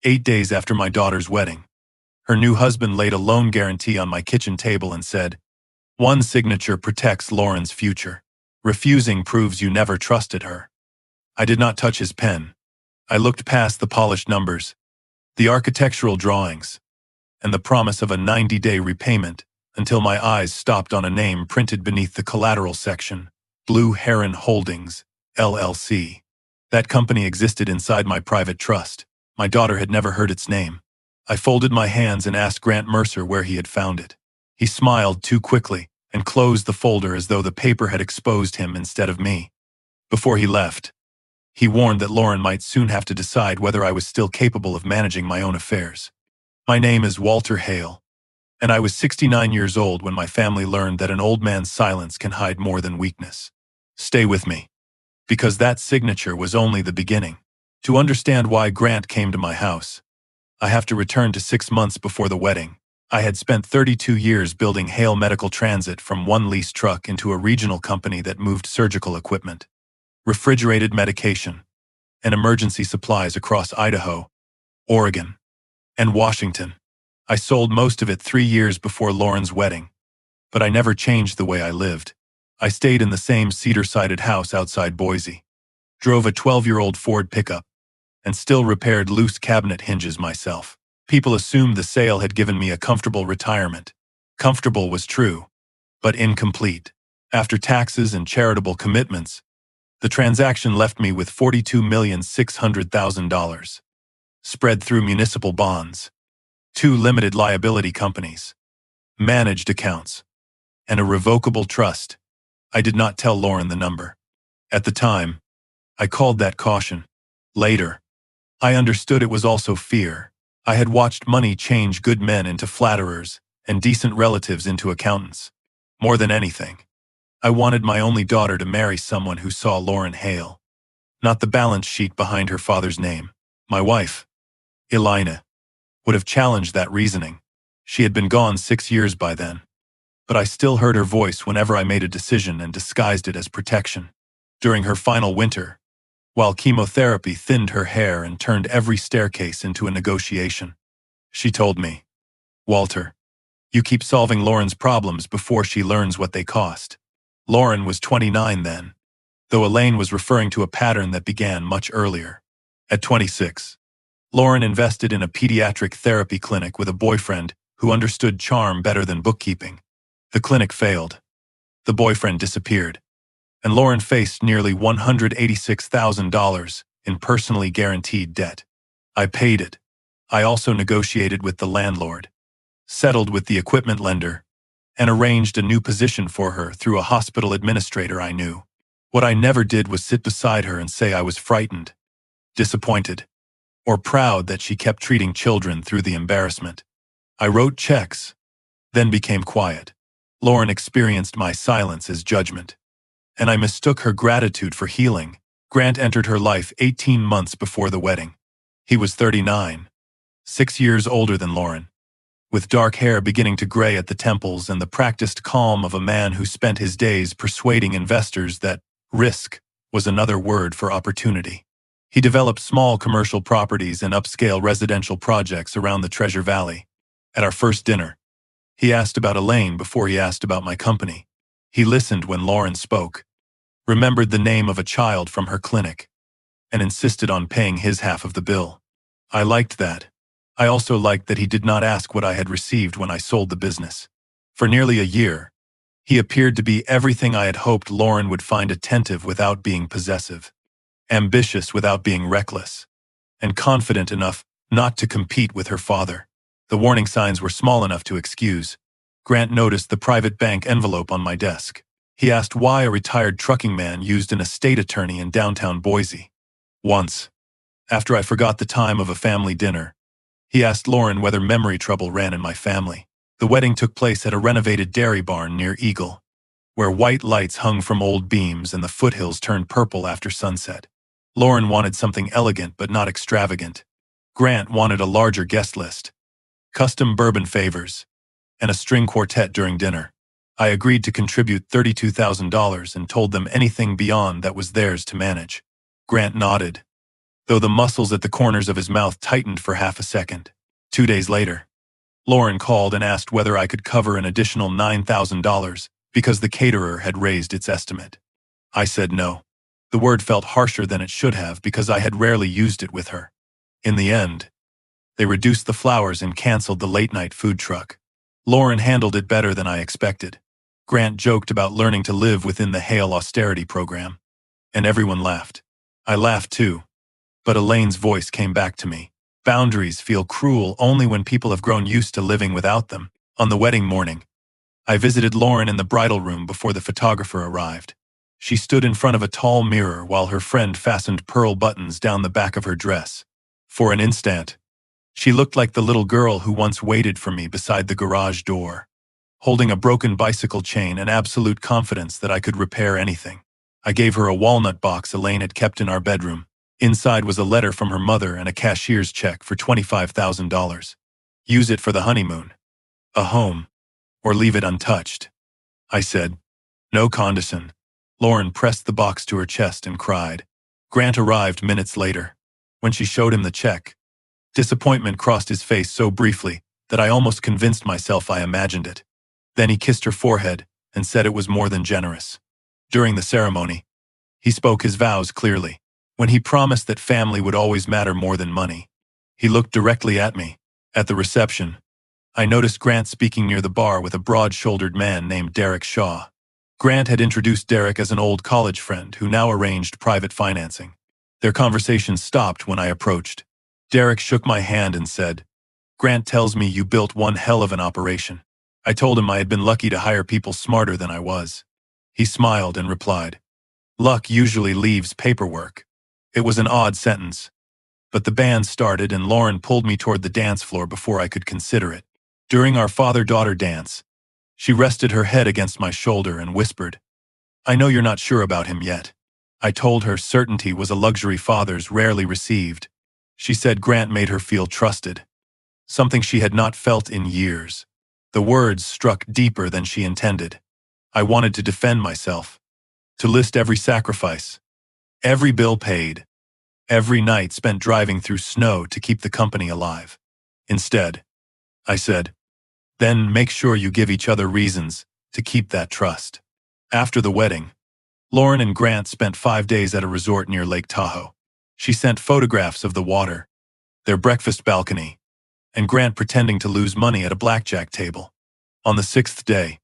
8 days after my daughter's wedding, her new husband laid a loan guarantee on my kitchen table and said, "One signature protects Lauren's future. Refusing proves you never trusted her." I did not touch his pen. I looked past the polished numbers, the architectural drawings, and the promise of a 90-day repayment until my eyes stopped on a name printed beneath the collateral section, Blue Heron Holdings LLC. That company existed inside my private trust. My daughter had never heard its name. I folded my hands and asked Grant Mercer where he had found it. He smiled too quickly and closed the folder as though the paper had exposed him instead of me. Before he left, he warned that Lauren might soon have to decide whether I was still capable of managing my own affairs. My name is Walter Hale, and I was 69 years old when my family learned that an old man's silence can hide more than weakness. Stay with me, because that signature was only the beginning. To understand why Grant came to my house, I have to return to 6 months before the wedding. I had spent 32 years building Hale Medical Transit from one leased truck into a regional company that moved surgical equipment, refrigerated medication, and emergency supplies across Idaho, Oregon, and Washington. I sold most of it 3 years before Lauren's wedding, but I never changed the way I lived. I stayed in the same cedar-sided house outside Boise, drove a 12-year-old Ford pickup, and still repaired loose cabinet hinges myself. People assumed the sale had given me a comfortable retirement. Comfortable was true, but incomplete. After taxes and charitable commitments, the transaction left me with $42,600,000, spread through municipal bonds, 2 limited liability companies, managed accounts, and a revocable trust. I did not tell Lauren the number. At the time, I called that caution. Later, I understood it was also fear. I had watched money change good men into flatterers and decent relatives into accountants. More than anything, I wanted my only daughter to marry someone who saw Lauren Hale, not the balance sheet behind her father's name. My wife, Elina, would have challenged that reasoning. She had been gone 6 years by then, but I still heard her voice whenever I made a decision and disguised it as protection. During her final winter, while chemotherapy thinned her hair and turned every staircase into a negotiation, she told me, "Walter, you keep solving Lauren's problems before she learns what they cost." Lauren was 29 then, though Elaine was referring to a pattern that began much earlier. At 26, Lauren invested in a pediatric therapy clinic with a boyfriend who understood charm better than bookkeeping. The clinic failed. The boyfriend disappeared, and Lauren faced nearly $186,000 in personally guaranteed debt. I paid it. I also negotiated with the landlord, settled with the equipment lender, and arranged a new position for her through a hospital administrator I knew. What I never did was sit beside her and say I was frightened, disappointed, or proud that she kept treating children through the embarrassment. I wrote checks, then became quiet. Lauren experienced my silence as judgment, and I mistook her gratitude for healing. Grant entered her life 18 months before the wedding. He was 39, 6 years older than Lauren, with dark hair beginning to gray at the temples and the practiced calm of a man who spent his days persuading investors that risk was another word for opportunity. He developed small commercial properties and upscale residential projects around the Treasure Valley. At our first dinner, he asked about Elaine before he asked about my company. He listened when Lauren spoke, remembered the name of a child from her clinic, and insisted on paying his half of the bill. I liked that. I also liked that he did not ask what I had received when I sold the business. For nearly a year, he appeared to be everything I had hoped Lauren would find attentive without being possessive, ambitious without being reckless, and confident enough not to compete with her father. The warning signs were small enough to excuse. Grant noticed the private bank envelope on my desk. He asked why a retired trucking man used an estate attorney in downtown Boise. Once, after I forgot the time of a family dinner, he asked Lauren whether memory trouble ran in my family. The wedding took place at a renovated dairy barn near Eagle, where white lights hung from old beams and the foothills turned purple after sunset. Lauren wanted something elegant but not extravagant. Grant wanted a larger guest list, custom bourbon favors, and a string quartet during dinner. I agreed to contribute $32,000 and told them anything beyond that was theirs to manage. Grant nodded, though the muscles at the corners of his mouth tightened for half a second. 2 days later, Lauren called and asked whether I could cover an additional $9,000 because the caterer had raised its estimate. I said no. The word felt harsher than it should have because I had rarely used it with her. In the end, they reduced the flowers and canceled the late-night food truck. Lauren handled it better than I expected. Grant joked about learning to live within the Hale austerity program, and everyone laughed. I laughed too, but Elaine's voice came back to me. Boundaries feel cruel only when people have grown used to living without them. On the wedding morning, I visited Lauren in the bridal room before the photographer arrived. She stood in front of a tall mirror while her friend fastened pearl buttons down the back of her dress. For an instant, she looked like the little girl who once waited for me beside the garage door, holding a broken bicycle chain and absolute confidence that I could repair anything. I gave her a walnut box Elaine had kept in our bedroom. Inside was a letter from her mother and a cashier's check for $25,000. Use it for the honeymoon, a home, or leave it untouched. I said, no condescend. Lauren pressed the box to her chest and cried. Grant arrived minutes later. When she showed him the check, disappointment crossed his face so briefly that I almost convinced myself I imagined it. Then he kissed her forehead and said it was more than generous. During the ceremony, he spoke his vows clearly. When he promised that family would always matter more than money, he looked directly at me. At the reception, I noticed Grant speaking near the bar with a broad-shouldered man named Derek Shaw. Grant had introduced Derek as an old college friend who now arranged private financing. Their conversation stopped when I approached. Derek shook my hand and said, Grant tells me you built one hell of an operation. I told him I had been lucky to hire people smarter than I was. He smiled and replied, luck usually leaves paperwork. It was an odd sentence, but the band started and Lauren pulled me toward the dance floor before I could consider it. During our father-daughter dance, she rested her head against my shoulder and whispered, I know you're not sure about him yet. I told her certainty was a luxury fathers rarely received. She said Grant made her feel trusted, something she had not felt in years. The words struck deeper than she intended. I wanted to defend myself, to list every sacrifice, every bill paid, every night spent driving through snow to keep the company alive. Instead, I said, then make sure you give each other reasons to keep that trust. After the wedding, Lauren and Grant spent 5 days at a resort near Lake Tahoe. She sent photographs of the water, their breakfast balcony, and Grant pretending to lose money at a blackjack table. On the 6th day,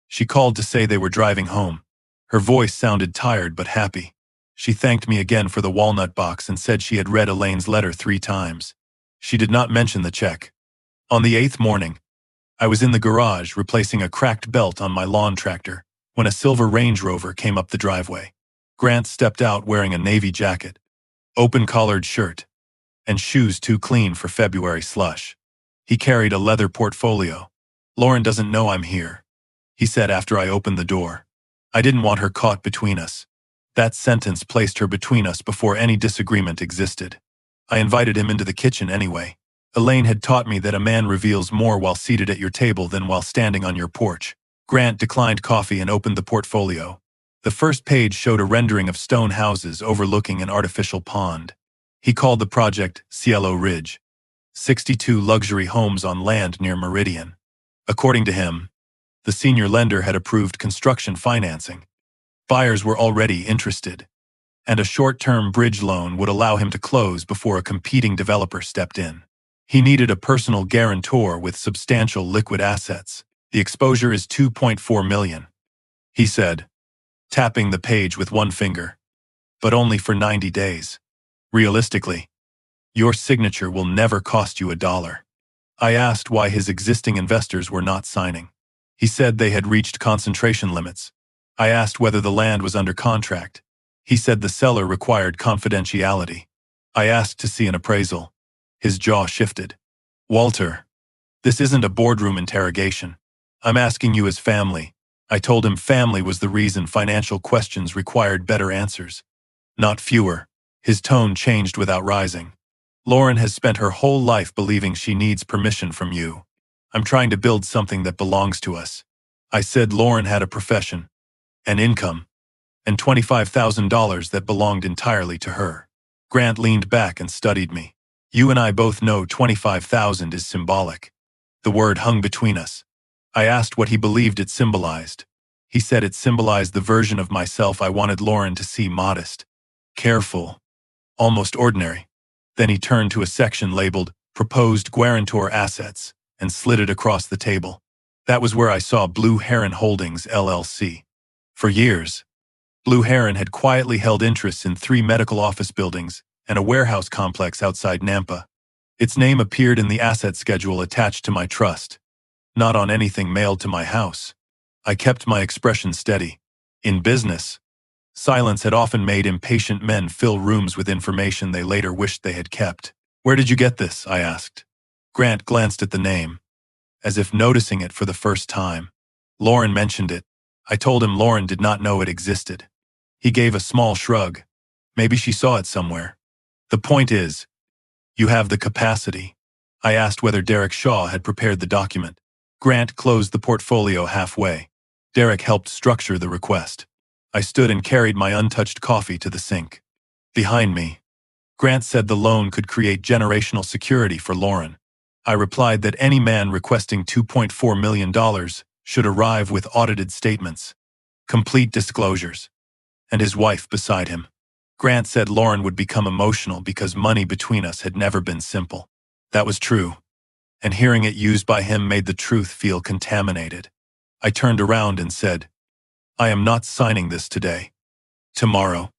she called to say they were driving home. Her voice sounded tired but happy. She thanked me again for the walnut box and said she had read Elaine's letter 3 times. She did not mention the check. On the 8th morning, I was in the garage replacing a cracked belt on my lawn tractor when a silver Range Rover came up the driveway. Grant stepped out wearing a navy jacket, open-collared shirt, and shoes too clean for February slush. He carried a leather portfolio. Lauren doesn't know I'm here, he said after I opened the door. I didn't want her caught between us. That sentence placed her between us before any disagreement existed. I invited him into the kitchen anyway. Elaine had taught me that a man reveals more while seated at your table than while standing on your porch. Grant declined coffee and opened the portfolio. The first page showed a rendering of stone houses overlooking an artificial pond. He called the project Cielo Ridge, 62 luxury homes on land near Meridian. According to him, the senior lender had approved construction financing. Buyers were already interested, and a short-term bridge loan would allow him to close before a competing developer stepped in. He needed a personal guarantor with substantial liquid assets. The exposure is $2.4 million, he said, tapping the page with one finger. But only for 90 days. Realistically, your signature will never cost you $1. I asked why his existing investors were not signing. He said they had reached concentration limits. I asked whether the land was under contract. He said the seller required confidentiality. I asked to see an appraisal. His jaw shifted. Walter, this isn't a boardroom interrogation. I'm asking you as family. I told him family was the reason financial questions required better answers, not fewer. His tone changed without rising. Lauren has spent her whole life believing she needs permission from you. I'm trying to build something that belongs to us. I said Lauren had a profession, an income, and $25,000 that belonged entirely to her. Grant leaned back and studied me. You and I both know 25,000 is symbolic. The word hung between us. I asked what he believed it symbolized. He said it symbolized the version of myself I wanted Lauren to see: modest, careful, almost ordinary. Then he turned to a section labeled Proposed Guarantor Assets and slid it across the table. That was where I saw Blue Heron Holdings LLC. For years, Blue Heron had quietly held interests in 3 medical office buildings and a warehouse complex outside Nampa. Its name appeared in the asset schedule attached to my trust, not on anything mailed to my house. I kept my expression steady. In business, silence had often made impatient men fill rooms with information they later wished they had kept. Where did you get this? I asked. Grant glanced at the name, as if noticing it for the first time. Lauren mentioned it. I told him Lauren did not know it existed. He gave a small shrug. Maybe she saw it somewhere. The point is, you have the capacity. I asked whether Derek Shaw had prepared the document. Grant closed the portfolio halfway. Derek helped structure the request. I stood and carried my untouched coffee to the sink. Behind me, Grant said the loan could create generational security for Lauren. I replied that any man requesting $2.4 million should arrive with audited statements, complete disclosures, and his wife beside him. Grant said Lauren would become emotional because money between us had never been simple. That was true, and hearing it used by him made the truth feel contaminated. I turned around and said, I am not signing this today, tomorrow,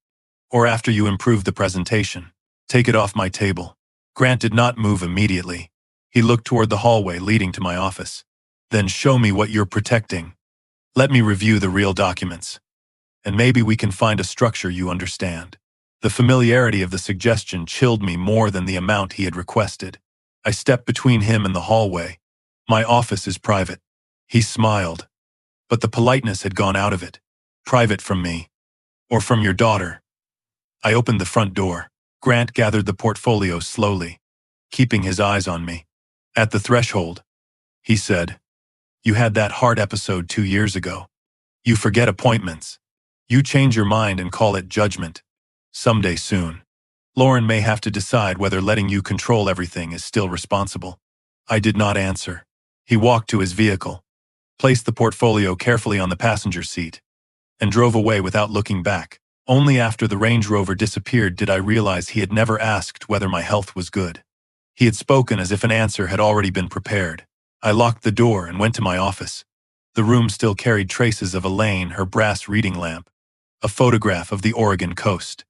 or after you improve the presentation. Take it off my table. Grant did not move immediately. He looked toward the hallway leading to my office. Then show me what you're protecting. Let me review the real documents, and maybe we can find a structure you understand. The familiarity of the suggestion chilled me more than the amount he had requested. I stepped between him and the hallway. My office is private. He smiled, but the politeness had gone out of it. Private from me, or from your daughter. I opened the front door. Grant gathered the portfolio slowly, keeping his eyes on me. At the threshold, he said, you had that heart episode 2 years ago. You forget appointments. You change your mind and call it judgment. Someday soon, Lauren may have to decide whether letting you control everything is still responsible. I did not answer. He walked to his vehicle, placed the portfolio carefully on the passenger seat, and drove away without looking back. Only after the Range Rover disappeared did I realize he had never asked whether my health was good. He had spoken as if an answer had already been prepared. I locked the door and went to my office. The room still carried traces of Elaine, her brass reading lamp, a photograph of the Oregon coast,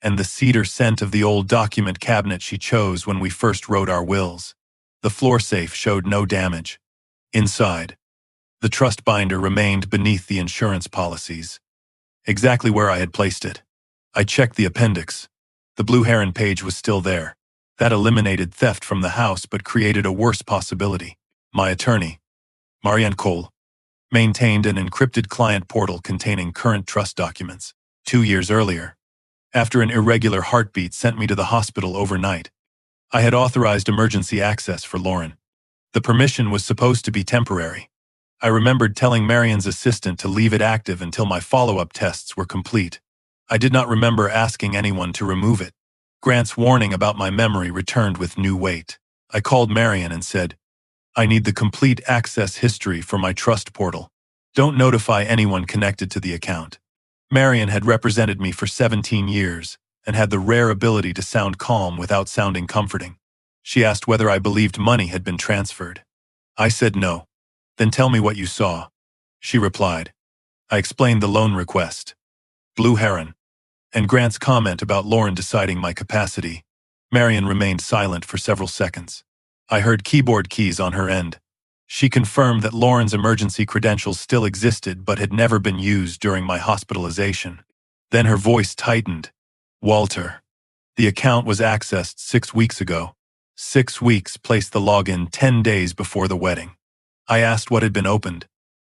and the cedar scent of the old document cabinet she chose when we first wrote our wills. The floor safe showed no damage. Inside, the trust binder remained beneath the insurance policies, exactly where I had placed it. I checked the appendix. The Blue Heron page was still there. That eliminated theft from the house but created a worse possibility. My attorney, Marianne Cole, maintained an encrypted client portal containing current trust documents. 2 years earlier, after an irregular heartbeat sent me to the hospital overnight, I had authorized emergency access for Lauren. The permission was supposed to be temporary. I remembered telling Marian's assistant to leave it active until my follow-up tests were complete. I did not remember asking anyone to remove it. Grant's warning about my memory returned with new weight. I called Marian and said, I need the complete access history for my trust portal. Don't notify anyone connected to the account. Marian had represented me for 17 years and had the rare ability to sound calm without sounding comforting. She asked whether I believed money had been transferred. I said no. Then tell me what you saw, she replied. I explained the loan request, Blue Heron, and Grant's comment about Lauren deciding my capacity. Marian remained silent for several seconds. I heard keyboard keys on her end. She confirmed that Lauren's emergency credentials still existed but had never been used during my hospitalization. Then her voice tightened. Walter, the account was accessed 6 weeks ago. 6 weeks placed the login 10 days before the wedding. I asked what had been opened.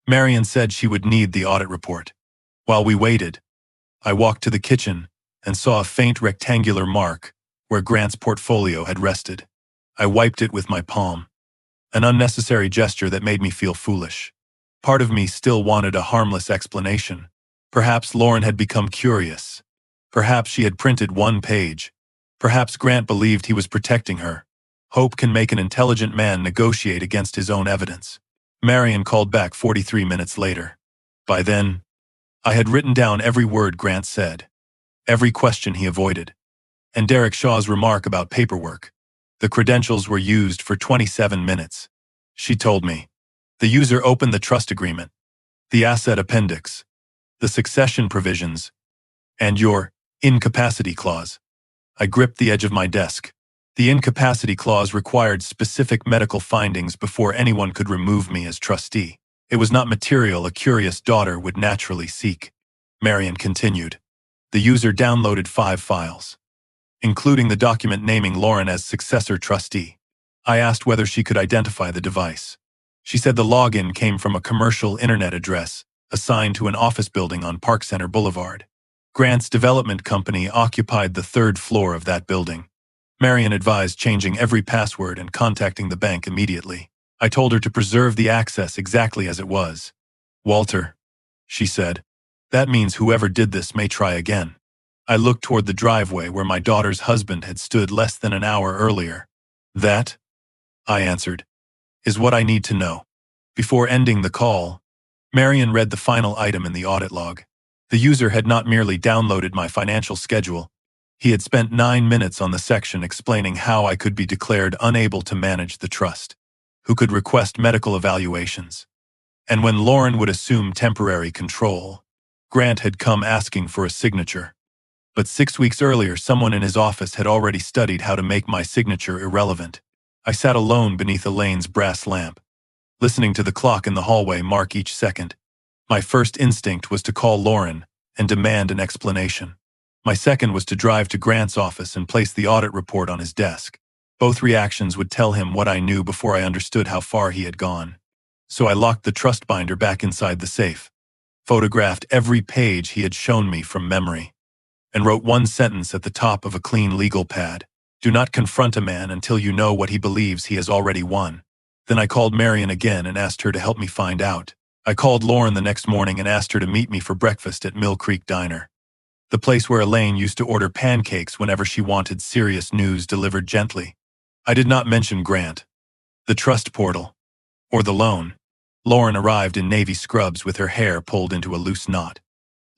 Marian said she would need the audit report. While we waited, I walked to the kitchen and saw a faint rectangular mark where Grant's portfolio had rested. I wiped it with my palm, an unnecessary gesture that made me feel foolish. Part of me still wanted a harmless explanation. Perhaps Lauren had become curious. Perhaps she had printed one page, Perhaps Grant believed he was protecting her. Hope can make an intelligent man negotiate against his own evidence. Marion called back 43 minutes later. By then, I had written down every word Grant said, every question he avoided, and Derek Shaw's remark about paperwork. The credentials were used for 27 minutes. She told me. The user opened the trust agreement, the asset appendix, the succession provisions, and your incapacity clause. I gripped the edge of my desk. The incapacity clause required specific medical findings before anyone could remove me as trustee. It was not material a curious daughter would naturally seek. Marion continued. The user downloaded 5 files, including the document naming Lauren as successor trustee. I asked whether she could identify the device. She said the login came from a commercial internet address assigned to an office building on Park Center Boulevard. Grant's development company occupied the 3rd floor of that building. Marion advised changing every password and contacting the bank immediately. I told her to preserve the access exactly as it was. Walter, she said, that means whoever did this may try again. I looked toward the driveway where my daughter's husband had stood less than an hour earlier. That, I answered, is what I need to know. Before ending the call, Marion read the final item in the audit log. The user had not merely downloaded my financial schedule, he had spent 9 minutes on the section explaining how I could be declared unable to manage the trust, who could request medical evaluations, and when Lauren would assume temporary control. Grant had come asking for a signature. But 6 weeks earlier, someone in his office had already studied how to make my signature irrelevant. I sat alone beneath Elaine's brass lamp, listening to the clock in the hallway mark each second. My first instinct was to call Lauren and demand an explanation. My second was to drive to Grant's office and place the audit report on his desk. Both reactions would tell him what I knew before I understood how far he had gone. So I locked the trust binder back inside the safe, photographed every page he had shown me from memory, and wrote one sentence at the top of a clean legal pad. Do not confront a man until you know what he believes he has already won. Then I called Marion again and asked her to help me find out. I called Lauren the next morning and asked her to meet me for breakfast at Mill Creek Diner, the place where Elaine used to order pancakes whenever she wanted serious news delivered gently. I did not mention Grant, the trust portal, or the loan. Lauren arrived in navy scrubs with her hair pulled into a loose knot.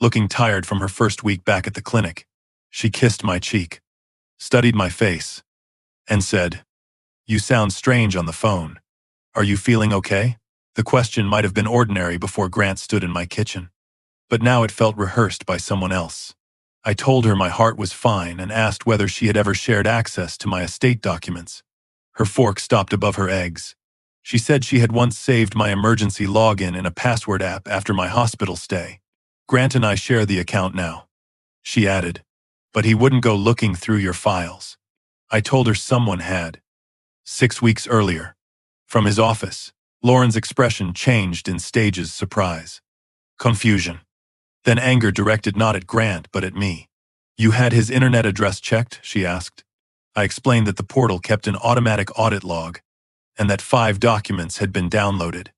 Looking tired from her first week back at the clinic, she kissed my cheek, studied my face, and said, "You sound strange on the phone. Are you feeling okay?" The question might have been ordinary before Grant stood in my kitchen, but now it felt rehearsed by someone else. I told her my heart was fine and asked whether she had ever shared access to my estate documents. Her fork stopped above her eggs. She said she had once saved my emergency login in a password app after my hospital stay. Grant and I share the account now, she added, but he wouldn't go looking through your files. I told her someone had. 6 weeks earlier. From his office, Lauren's expression changed in stages: surprise, confusion, then anger directed not at Grant but at me. You had his internet address checked? She asked. I explained that the portal kept an automatic audit log and that 5 documents had been downloaded,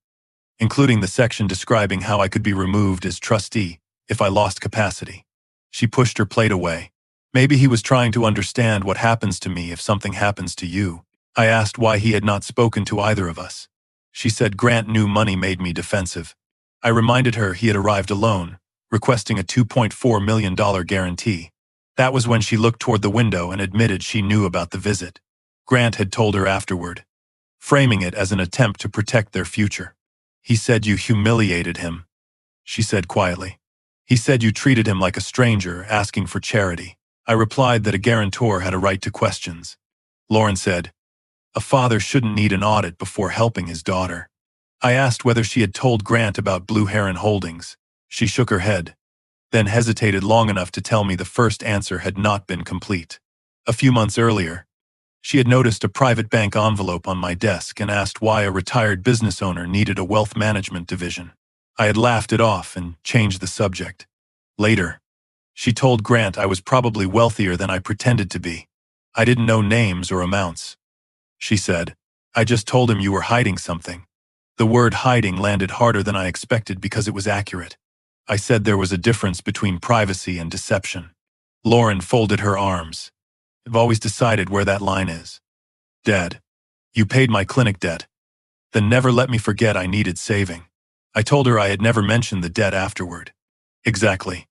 including the section describing how I could be removed as trustee if I lost capacity. She pushed her plate away. Maybe he was trying to understand what happens to me if something happens to you. I asked why he had not spoken to either of us. She said Grant knew money made me defensive. I reminded her he had arrived alone, requesting a $2.4 million guarantee. That was when she looked toward the window and admitted she knew about the visit. Grant had told her afterward, framing it as an attempt to protect their future. He said you humiliated him, she said quietly. He said you treated him like a stranger asking for charity. I replied that a guarantor had a right to questions. Lauren said, a father shouldn't need an audit before helping his daughter. I asked whether she had told Grant about Blue Heron Holdings. She shook her head, then hesitated long enough to tell me the first answer had not been complete. A few months earlier, she had noticed a private bank envelope on my desk and asked why a retired business owner needed a wealth management division. I had laughed it off and changed the subject. Later, she told Grant I was probably wealthier than I pretended to be. I didn't know names or amounts. She said, I just told him you were hiding something. The word hiding landed harder than I expected because it was accurate. I said there was a difference between privacy and deception. Lauren folded her arms. I've always decided where that line is. Dad, you paid my clinic debt, then never let me forget I needed saving. I told her I had never mentioned the debt afterward. Exactly.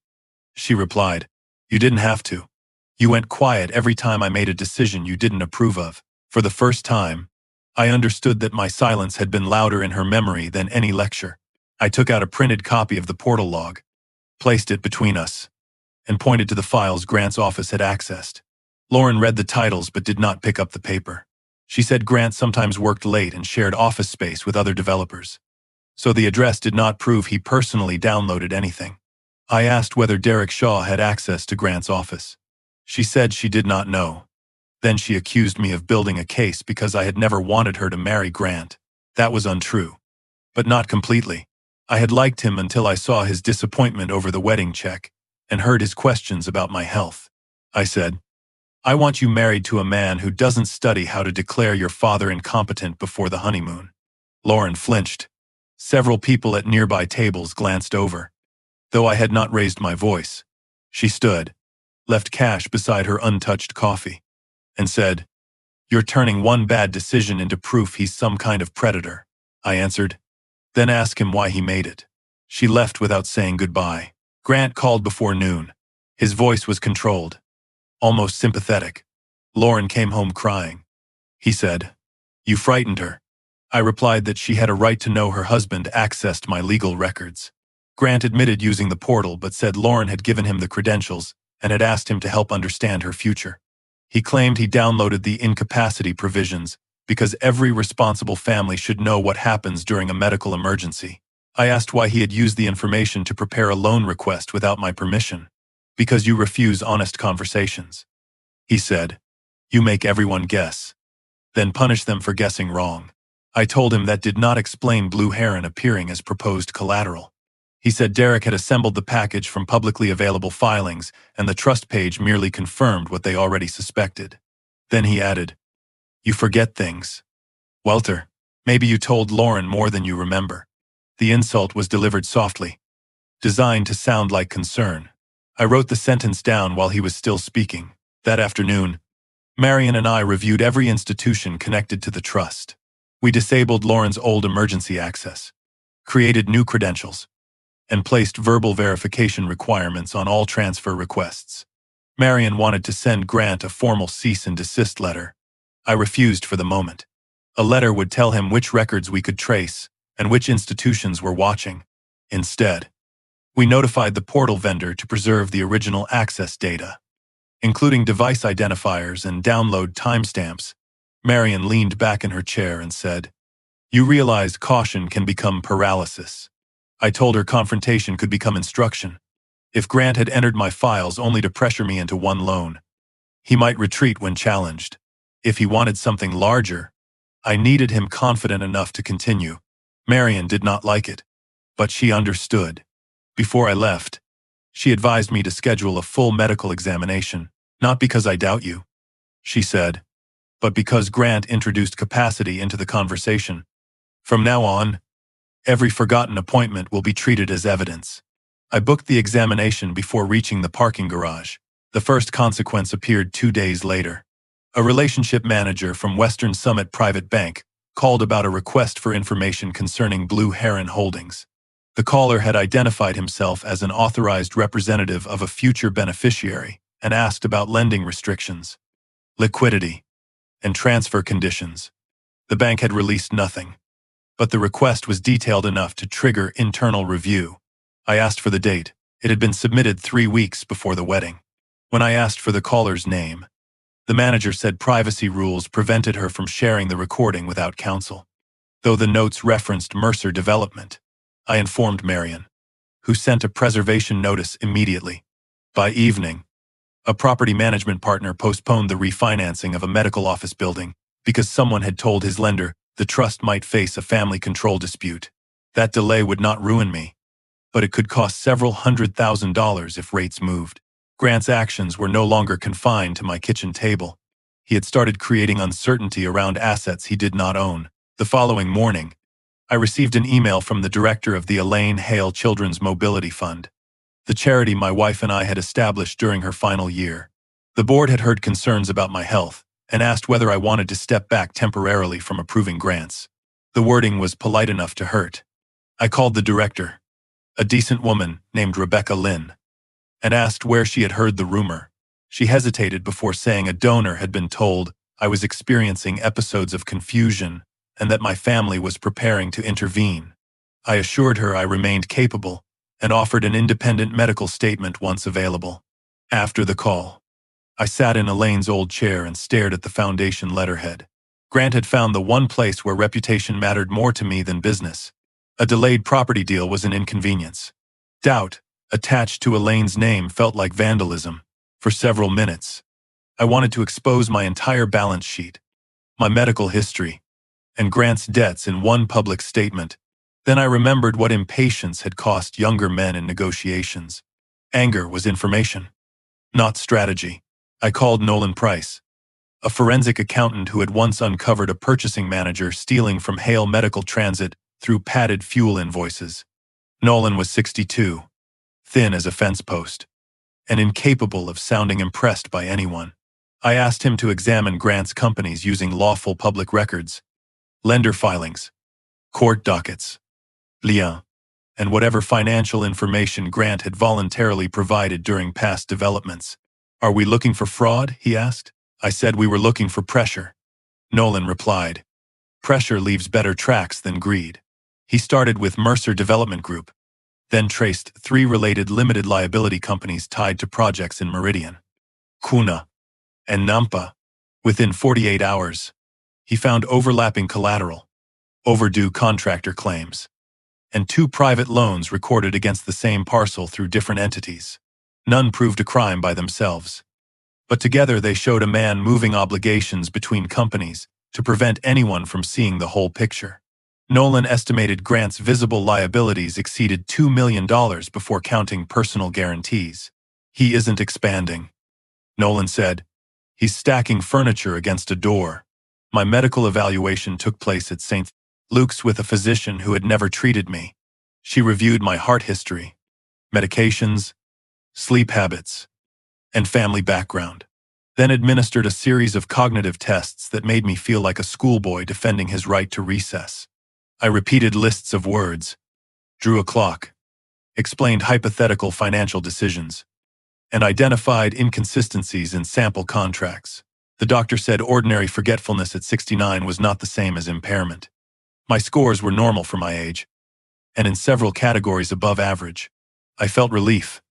She replied, you didn't have to. You went quiet every time I made a decision you didn't approve of. For the first time, I understood that my silence had been louder in her memory than any lecture. I took out a printed copy of the portal log, placed it between us, and pointed to the files Grant's office had accessed. Lauren read the titles but did not pick up the paper. She said Grant sometimes worked late and shared office space with other developers, so the address did not prove he personally downloaded anything. I asked whether Derek Shaw had access to Grant's office. She said she did not know. Then she accused me of building a case because I had never wanted her to marry Grant. That was untrue. But not completely. I had liked him until I saw his disappointment over the wedding check and heard his questions about my health. I said, I want you married to a man who doesn't study how to declare your father incompetent before the honeymoon. Lauren flinched. Several people at nearby tables glanced over. Though I had not raised my voice, she stood, left cash beside her untouched coffee, and said, You're turning one bad decision into proof he's some kind of predator. I answered, Then ask him why he made it. She left without saying goodbye. Grant called before noon. His voice was controlled, almost sympathetic. Lauren came home crying. He said, You frightened her. I replied that she had a right to know her husband accessed my legal records. Grant admitted using the portal but said Lauren had given him the credentials and had asked him to help understand her future. He claimed he downloaded the incapacity provisions because every responsible family should know what happens during a medical emergency. I asked why he had used the information to prepare a loan request without my permission. Because you refuse honest conversations. He said, You make everyone guess, then punish them for guessing wrong. I told him that did not explain Blue Heron appearing as proposed collateral. He said Derek had assembled the package from publicly available filings, and the trust page merely confirmed what they already suspected. Then he added, You forget things. Welter, maybe you told Lauren more than you remember. The insult was delivered softly, designed to sound like concern. I wrote the sentence down while he was still speaking. That afternoon, Marion and I reviewed every institution connected to the trust. We disabled Lauren's old emergency access, created new credentials, and placed verbal verification requirements on all transfer requests. Marion wanted to send Grant a formal cease and desist letter. I refused for the moment. A letter would tell him which records we could trace and which institutions were watching. Instead, we notified the portal vendor to preserve the original access data, including device identifiers and download timestamps. Marion leaned back in her chair and said, You realize caution can become paralysis. I told her confrontation could become instruction. If Grant had entered my files only to pressure me into one loan, he might retreat when challenged. If he wanted something larger, I needed him confident enough to continue. Marion did not like it, but she understood. Before I left, she advised me to schedule a full medical examination, not because I doubt you, she said, but because Grant introduced capacity into the conversation. From now on, every forgotten appointment will be treated as evidence. I booked the examination before reaching the parking garage. The first consequence appeared 2 days later. A relationship manager from Western Summit Private Bank called about a request for information concerning Blue Heron Holdings. The caller had identified himself as an authorized representative of a future beneficiary and asked about lending restrictions, liquidity, and transfer conditions. The bank had released nothing, but the request was detailed enough to trigger internal review. I asked for the date. It had been submitted 3 weeks before the wedding. When I asked for the caller's name, the manager said privacy rules prevented her from sharing the recording without counsel. Though the notes referenced Mercer Development, I informed Marion, who sent a preservation notice immediately. By evening, a property management partner postponed the refinancing of a medical office building because someone had told his lender the trust might face a family control dispute. That delay would not ruin me, but it could cost several $100,000 if rates moved. Grant's actions were no longer confined to my kitchen table. He had started creating uncertainty around assets he did not own. The following morning, I received an email from the director of the Elaine Hale Children's Mobility Fund, the charity my wife and I had established during her final year. The board had heard concerns about my health and asked whether I wanted to step back temporarily from approving grants. The wording was polite enough to hurt. I called the director, a decent woman named Rebecca Lynn, and asked where she had heard the rumor. She hesitated before saying a donor had been told I was experiencing episodes of confusion and that my family was preparing to intervene. I assured her I remained capable and offered an independent medical statement once available. After the call, I sat in Elaine's old chair and stared at the foundation letterhead. Grant had found the one place where reputation mattered more to me than business. A delayed property deal was an inconvenience. Doubt, attached to Elaine's name, felt like vandalism. For several minutes, I wanted to expose my entire balance sheet, my medical history, and Grant's debts in one public statement. Then I remembered what impatience had cost younger men in negotiations. Anger was information, not strategy. I called Nolan Price, a forensic accountant who had once uncovered a purchasing manager stealing from Hale Medical Transit through padded fuel invoices. Nolan was 62, thin as a fence post, and incapable of sounding impressed by anyone. I asked him to examine Grant's companies using lawful public records, lender filings, court dockets, liens, and whatever financial information Grant had voluntarily provided during past developments. "Are we looking for fraud?" he asked. I said we were looking for pressure. Nolan replied, "Pressure leaves better tracks than greed." He started with Mercer Development Group, then traced 3 related limited liability companies tied to projects in Meridian, Kuna, and Nampa. Within 48 hours, he found overlapping collateral, overdue contractor claims, and 2 private loans recorded against the same parcel through different entities. None proved a crime by themselves, but together they showed a man moving obligations between companies to prevent anyone from seeing the whole picture. Nolan estimated Grant's visible liabilities exceeded $2 million before counting personal guarantees. "He isn't expanding," Nolan said. "He's stacking furniture against a door." My medical evaluation took place at St. Luke's with a physician who had never treated me. She reviewed my heart history, medications, sleep habits, and family background, then administered a series of cognitive tests that made me feel like a schoolboy defending his right to recess. I repeated lists of words, drew a clock, explained hypothetical financial decisions, and identified inconsistencies in sample contracts. The doctor said ordinary forgetfulness at 69 was not the same as impairment. My scores were normal for my age, and in several categories above average. I felt relief,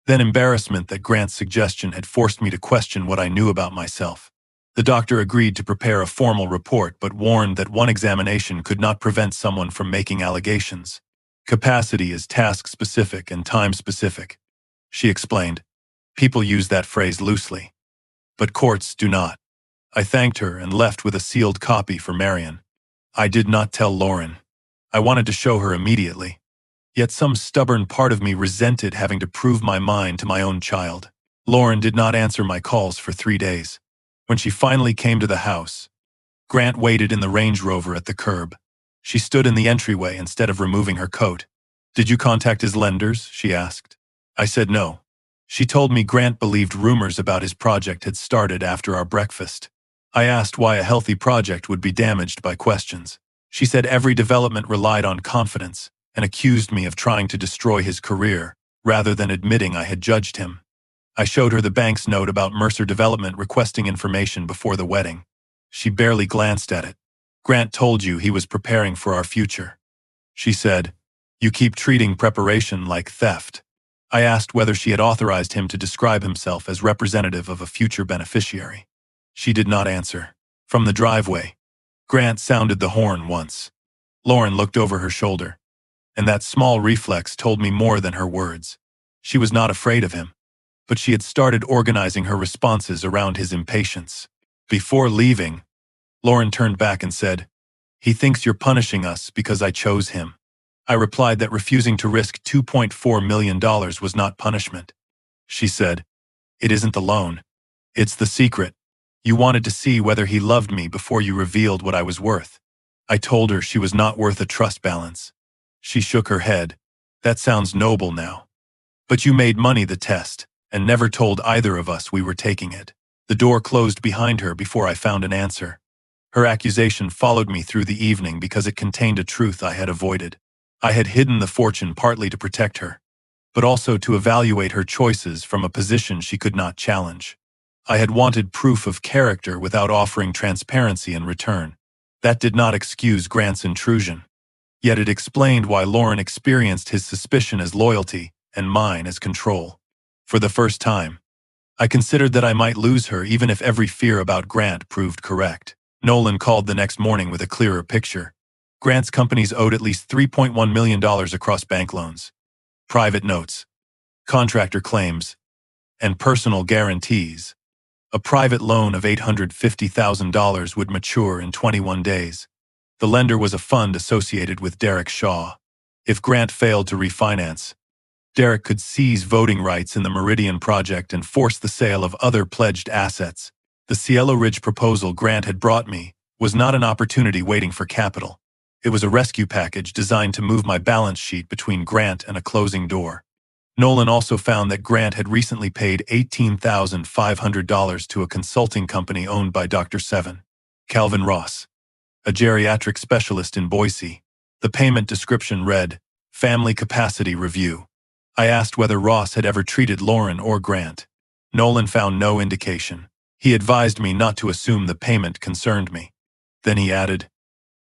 then embarrassment that Grant's suggestion had forced me to question what I knew about myself. The doctor agreed to prepare a formal report but warned that one examination could not prevent someone from making allegations. "Capacity is task-specific and time-specific," she explained. "People use that phrase loosely, but courts do not." I thanked her and left with a sealed copy for Marion. I did not tell Lauren. I wanted to show her immediately. Yet some stubborn part of me resented having to prove my mind to my own child. Lauren did not answer my calls for 3 days. When she finally came to the house, Grant waited in the Range Rover at the curb. She stood in the entryway instead of removing her coat. "Did you contact his lenders?" she asked. I said no. She told me Grant believed rumors about his project had started after our breakfast. I asked why a healthy project would be damaged by questions. She said every development relied on confidence and accused me of trying to destroy his career rather than admitting I had judged him. I showed her the bank's note about Mercer Development requesting information before the wedding. She barely glanced at it. "Grant told you he was preparing for our future," she said. "You keep treating preparation like theft." I asked whether she had authorized him to describe himself as representative of a future beneficiary. She did not answer. From the driveway, Grant sounded the horn once. Lauren looked over her shoulder, and that small reflex told me more than her words. She was not afraid of him, but she had started organizing her responses around his impatience. Before leaving, Lauren turned back and said, "He thinks you're punishing us because I chose him." I replied that refusing to risk $2.4 million was not punishment. She said, "It isn't the loan. It's the secret. You wanted to see whether he loved me before you revealed what I was worth." I told her she was not worth a trust balance. She shook her head. "That sounds noble now. But you made money the test. and never told either of us we were taking it. The door closed behind her before I found an answer. Her accusation followed me through the evening because it contained a truth I had avoided. I had hidden the fortune partly to protect her, but also to evaluate her choices from a position she could not challenge. I had wanted proof of character without offering transparency in return. That did not excuse Grant's intrusion. Yet it explained why Lauren experienced his suspicion as loyalty and mine as control. For the first time, I considered that I might lose her even if every fear about Grant proved correct. Nolan called the next morning with a clearer picture. Grant's companies owed at least $3.1 million across bank loans, private notes, contractor claims, and personal guarantees. A private loan of $850,000 would mature in 21 days. The lender was a fund associated with Derek Shaw. If Grant failed to refinance, Derek could seize voting rights in the Meridian project and force the sale of other pledged assets. The Cielo Ridge proposal Grant had brought me was not an opportunity waiting for capital. It was a rescue package designed to move my balance sheet between Grant and a closing door. Nolan also found that Grant had recently paid $18,500 to a consulting company owned by Dr. Seven, Calvin Ross, a geriatric specialist in Boise. The payment description read, "Family Capacity Review." I asked whether Ross had ever treated Lauren or Grant. Nolan found no indication. He advised me not to assume the payment concerned me. Then he added,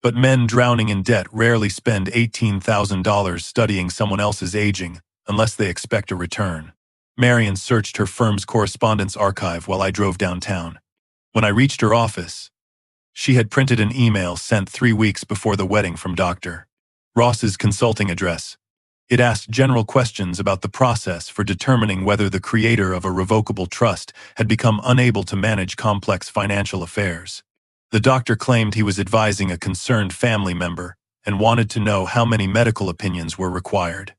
"But men drowning in debt rarely spend $18,000 studying someone else's aging unless they expect a return." Marion searched her firm's correspondence archive while I drove downtown. When I reached her office, she had printed an email sent 3 weeks before the wedding from Dr. Ross's consulting address. It asked general questions about the process for determining whether the creator of a revocable trust had become unable to manage complex financial affairs. The doctor claimed he was advising a concerned family member and wanted to know how many medical opinions were required,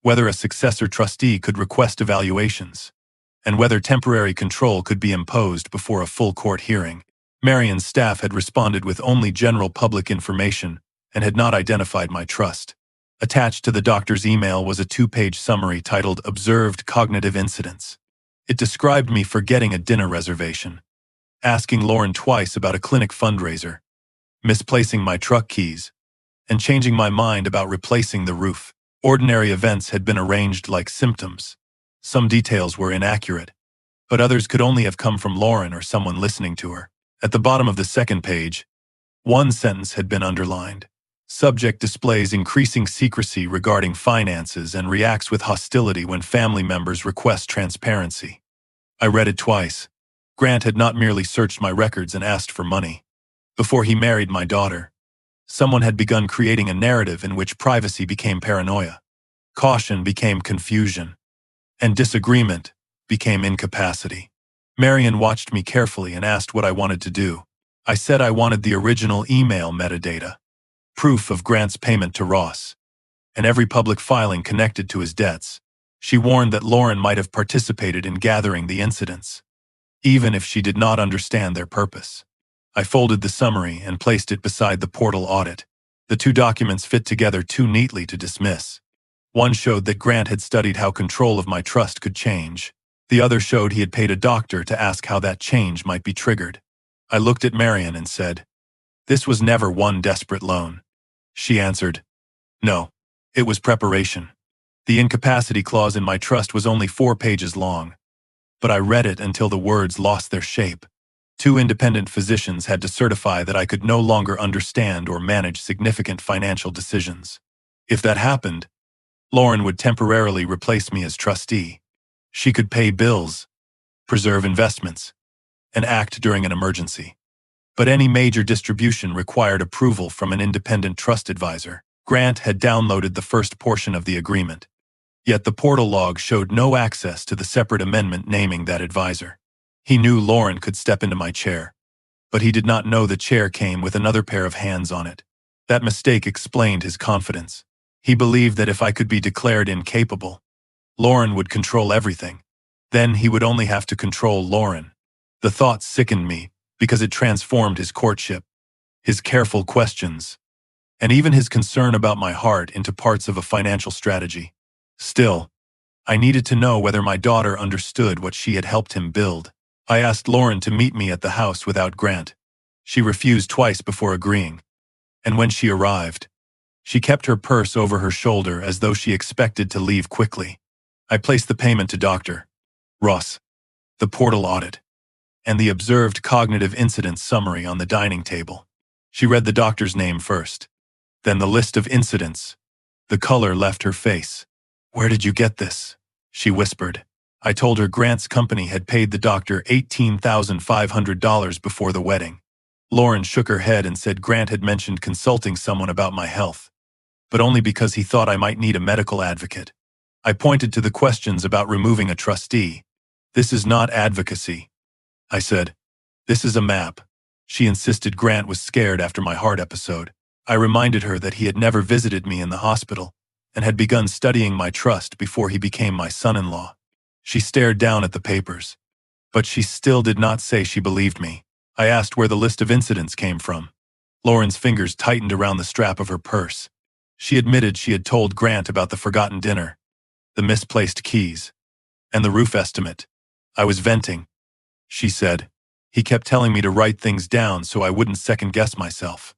whether a successor trustee could request evaluations, and whether temporary control could be imposed before a full court hearing. Marion's staff had responded with only general public information and had not identified my trust. Attached to the doctor's email was a 2-page summary titled "Observed Cognitive Incidents." It described me forgetting a dinner reservation, asking Lauren twice about a clinic fundraiser, misplacing my truck keys, and changing my mind about replacing the roof. Ordinary events had been arranged like symptoms. Some details were inaccurate, but others could only have come from Lauren or someone listening to her. At the bottom of the second page, one sentence had been underlined. Subject displays increasing secrecy regarding finances and reacts with hostility when family members request transparency. I read it twice. Grant had not merely searched my records and asked for money. Before he married my daughter, someone had begun creating a narrative in which privacy became paranoia, caution became confusion, and disagreement became incapacity. Marion watched me carefully and asked what I wanted to do. I said I wanted the original email metadata, proof of Grant's payment to Ross, and every public filing connected to his debts. She warned that Lauren might have participated in gathering the incidents, even if she did not understand their purpose. I folded the summary and placed it beside the portal audit. The two documents fit together too neatly to dismiss. One showed that Grant had studied how control of my trust could change. The other showed he had paid a doctor to ask how that change might be triggered. I looked at Marion and said, "This was never one desperate loan." She answered, "No, it was preparation." The incapacity clause in my trust was only 4 pages long, but I read it until the words lost their shape. 2 independent physicians had to certify that I could no longer understand or manage significant financial decisions. If that happened, Lauren would temporarily replace me as trustee. She could pay bills, preserve investments, and act during an emergency. But any major distribution required approval from an independent trust advisor. Grant had downloaded the first portion of the agreement, yet the portal log showed no access to the separate amendment naming that advisor. He knew Lauren could step into my chair, but he did not know the chair came with another pair of hands on it. That mistake explained his confidence. He believed that if I could be declared incapable, Lauren would control everything. Then he would only have to control Lauren. The thought sickened me because it transformed his courtship, his careful questions, and even his concern about my heart into parts of a financial strategy. Still, I needed to know whether my daughter understood what she had helped him build. I asked Lauren to meet me at the house without Grant. She refused twice before agreeing. And when she arrived, she kept her purse over her shoulder as though she expected to leave quickly. I placed the payment to Dr. Ross, the portal audit, and the observed cognitive incidents summary on the dining table. She read the doctor's name first, then the list of incidents. The color left her face. "Where did you get this?" she whispered. I told her Grant's company had paid the doctor $18,500 before the wedding. Lauren shook her head and said Grant had mentioned consulting someone about my health, but only because he thought I might need a medical advocate. I pointed to the questions about removing a trustee. "This is not advocacy," I said. "This is a map." She insisted Grant was scared after my heart episode. I reminded her that he had never visited me in the hospital and had begun studying my trust before he became my son-in-law. She stared down at the papers, but she still did not say she believed me. I asked where the list of incidents came from. Lauren's fingers tightened around the strap of her purse. She admitted she had told Grant about the forgotten dinner, the misplaced keys, and the roof estimate. "I was venting," she said. "He kept telling me to write things down so I wouldn't second-guess myself."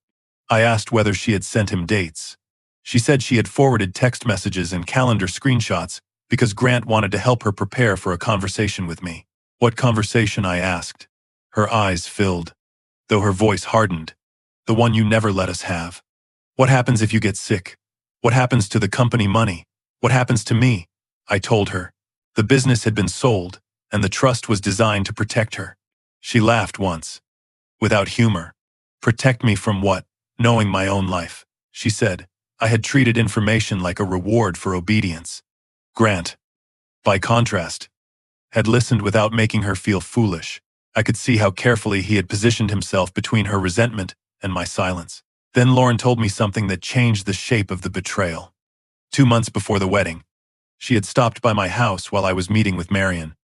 I asked whether she had sent him dates. She said she had forwarded text messages and calendar screenshots because Grant wanted to help her prepare for a conversation with me. "What conversation?" I asked. Her eyes filled, though her voice hardened. "The one you never let us have. What happens if you get sick? What happens to the company money? What happens to me?" I told her. The business had been sold, and the trust was designed to protect her. She laughed once, without humor. "Protect me from what?" "Knowing my own life," she said. I had treated information like a reward for obedience. Grant, by contrast, had listened without making her feel foolish. I could see how carefully he had positioned himself between her resentment and my silence. Then Lauren told me something that changed the shape of the betrayal. 2 months before the wedding, she had stopped by my house while I was meeting with Marion.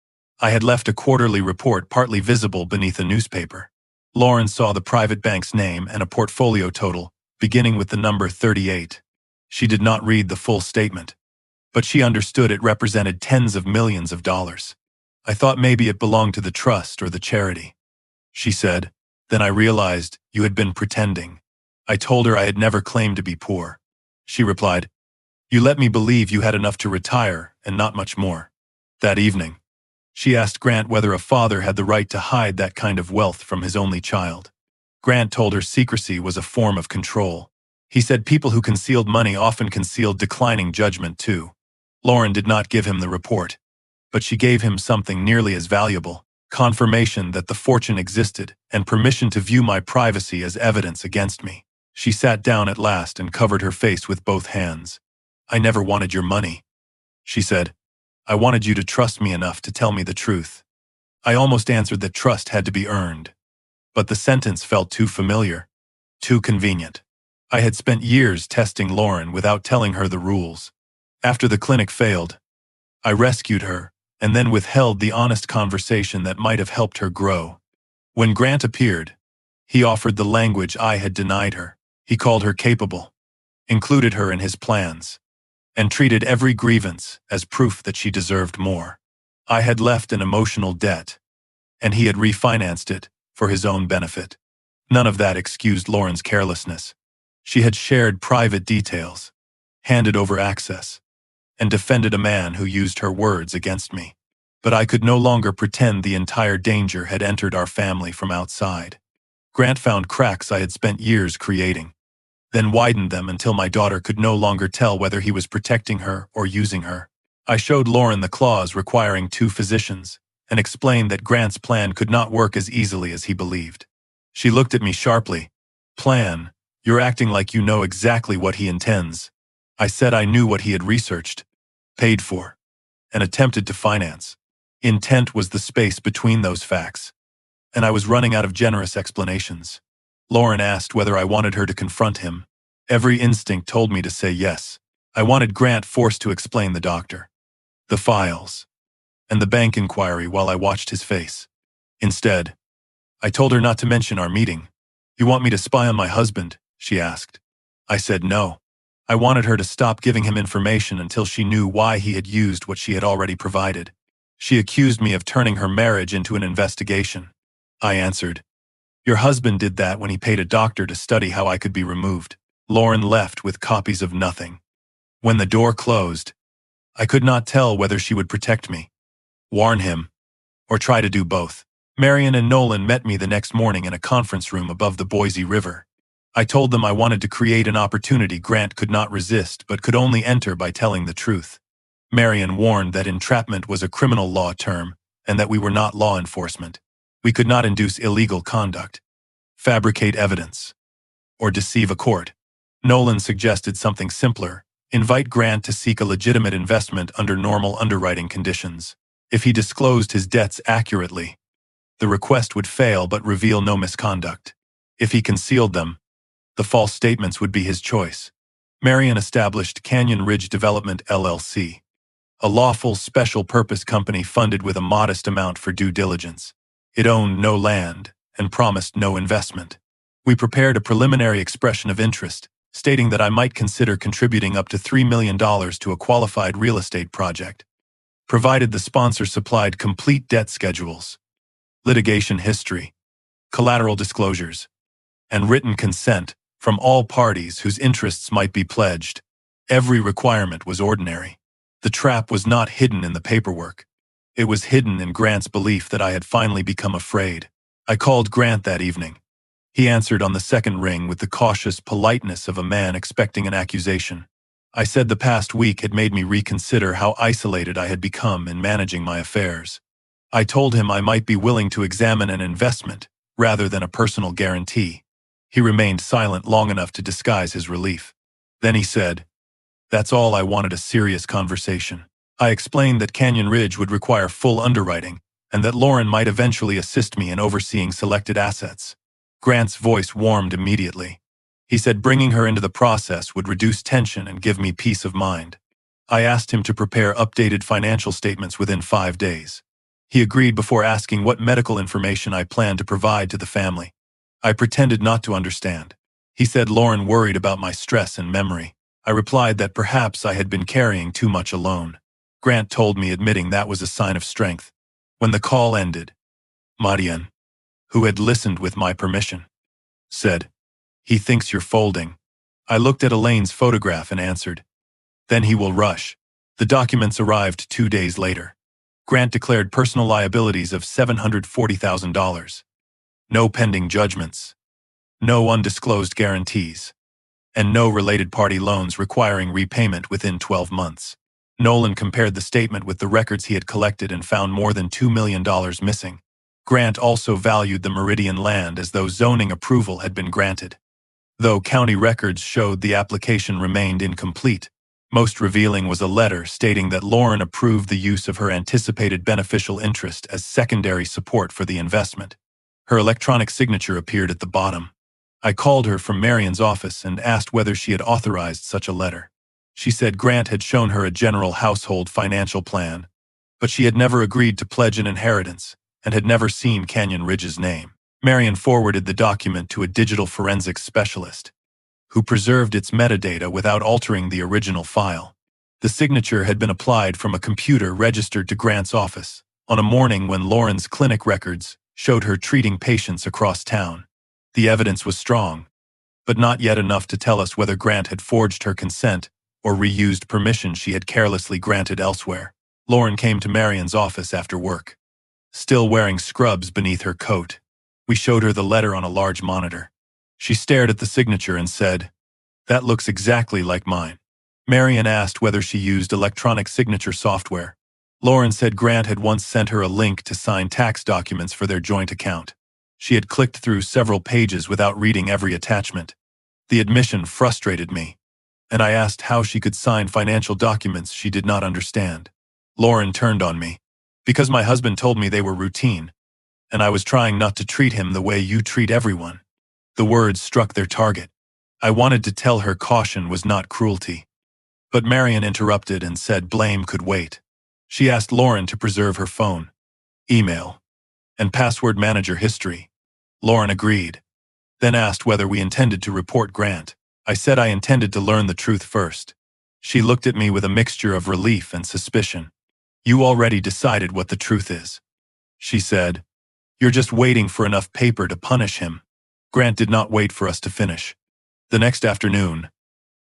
I had left a quarterly report partly visible beneath a newspaper. Lauren saw the private bank's name and a portfolio total, beginning with the number 38. She did not read the full statement, but she understood it represented tens of millions of dollars. "I thought maybe it belonged to the trust or the charity," she said. "Then I realized you had been pretending." I told her I had never claimed to be poor. She replied, "You let me believe you had enough to retire and not much more." That evening, she asked Grant whether a father had the right to hide that kind of wealth from his only child. Grant told her secrecy was a form of control. He said people who concealed money often concealed declining judgment too. Lauren did not give him the report, but she gave him something nearly as valuable: confirmation that the fortune existed and permission to view my privacy as evidence against me. She sat down at last and covered her face with both hands. "I never wanted your money," she said. "I wanted you to trust me enough to tell me the truth." I almost answered that trust had to be earned, but the sentence felt too familiar, too convenient. I had spent years testing Lauren without telling her the rules. After the clinic failed, I rescued her and then withheld the honest conversation that might have helped her grow. When Grant appeared, he offered the language I had denied her. He called her capable, included her in his plans, and treated every grievance as proof that she deserved more. I had left an emotional debt, and he had refinanced it for his own benefit. None of that excused Lauren's carelessness. She had shared private details, handed over access, and defended a man who used her words against me. But I could no longer pretend the entire danger had entered our family from outside. Grant found cracks I had spent years creating, then widened them until my daughter could no longer tell whether he was protecting her or using her. I showed Lauren the clause requiring 2 physicians and explained that Grant's plan could not work as easily as he believed. She looked at me sharply. "Plan? You're acting like you know exactly what he intends." I said I knew what he had researched, paid for, and attempted to finance. Intent was the space between those facts, and I was running out of generous explanations. Lauren asked whether I wanted her to confront him. Every instinct told me to say yes. I wanted Grant forced to explain the doctor, the files, and the bank inquiry while I watched his face. Instead, I told her not to mention our meeting. "You want me to spy on my husband?" she asked. I said no. I wanted her to stop giving him information until she knew why he had used what she had already provided. She accused me of turning her marriage into an investigation. I answered, "Your husband did that when he paid a doctor to study how I could be removed." Lauren left with copies of nothing. When the door closed, I could not tell whether she would protect me, warn him, or try to do both. Marion and Nolan met me the next morning in a conference room above the Boise River. I told them I wanted to create an opportunity Grant could not resist but could only enter by telling the truth. Marion warned that entrapment was a criminal law term and that we were not law enforcement. We could not induce illegal conduct, fabricate evidence, or deceive a court. Nolan suggested something simpler: invite Grant to seek a legitimate investment under normal underwriting conditions. If he disclosed his debts accurately, the request would fail but reveal no misconduct. If he concealed them, the false statements would be his choice. Marion established Canyon Ridge Development LLC, a lawful special-purpose company funded with a modest amount for due diligence. It owned no land and promised no investment. We prepared a preliminary expression of interest, stating that I might consider contributing up to $3 million to a qualified real estate project, provided the sponsor supplied complete debt schedules, litigation history, collateral disclosures, and written consent from all parties whose interests might be pledged. Every requirement was ordinary. The trap was not hidden in the paperwork. It was hidden in Grant's belief that I had finally become afraid. I called Grant that evening. He answered on the second ring with the cautious politeness of a man expecting an accusation. I said the past week had made me reconsider how isolated I had become in managing my affairs. I told him I might be willing to examine an investment rather than a personal guarantee. He remained silent long enough to disguise his relief. Then he said, "That's all I wanted, a serious conversation." I explained that Canyon Ridge would require full underwriting and that Lauren might eventually assist me in overseeing selected assets. Grant's voice warmed immediately. He said bringing her into the process would reduce tension and give me peace of mind. I asked him to prepare updated financial statements within 5 days. He agreed before asking what medical information I planned to provide to the family. I pretended not to understand. He said Lauren worried about my stress and memory. I replied that perhaps I had been carrying too much alone. Grant told me, admitting that was a sign of strength. When the call ended, Marion, who had listened with my permission, said, "He thinks you're folding." I looked at Elaine's photograph and answered, "Then he will rush." The documents arrived 2 days later. Grant declared personal liabilities of $740,000. No pending judgments, no undisclosed guarantees, and no related party loans requiring repayment within 12 months. Nolan compared the statement with the records he had collected and found more than $2 million missing. Grant also valued the Meridian land as though zoning approval had been granted. Though county records showed the application remained incomplete, most revealing was a letter stating that Lauren approved the use of her anticipated beneficial interest as secondary support for the investment. Her electronic signature appeared at the bottom. I called her from Marion's office and asked whether she had authorized such a letter. She said Grant had shown her a general household financial plan, but she had never agreed to pledge an inheritance and had never seen Canyon Ridge's name. Marion forwarded the document to a digital forensics specialist, who preserved its metadata without altering the original file. The signature had been applied from a computer registered to Grant's office on a morning when Lauren's clinic records showed her treating patients across town. The evidence was strong, but not yet enough to tell us whether Grant had forged her consent or reused permission she had carelessly granted elsewhere. Lauren came to Marion's office after work, still wearing scrubs beneath her coat. We showed her the letter on a large monitor. She stared at the signature and said, "That looks exactly like mine." Marion asked whether she used electronic signature software. Lauren said Grant had once sent her a link to sign tax documents for their joint account. She had clicked through several pages without reading every attachment. The admission frustrated me, and I asked how she could sign financial documents she did not understand. Lauren turned on me. "Because my husband told me they were routine, and I was trying not to treat him the way you treat everyone." The words struck their target. I wanted to tell her caution was not cruelty, but Marion interrupted and said blame could wait. She asked Lauren to preserve her phone, email, and password manager history. Lauren agreed, then asked whether we intended to report Grant. I said I intended to learn the truth first. She looked at me with a mixture of relief and suspicion. You already decided what the truth is, she said. You're just waiting for enough paper to punish him. Grant did not wait for us to finish. The next afternoon,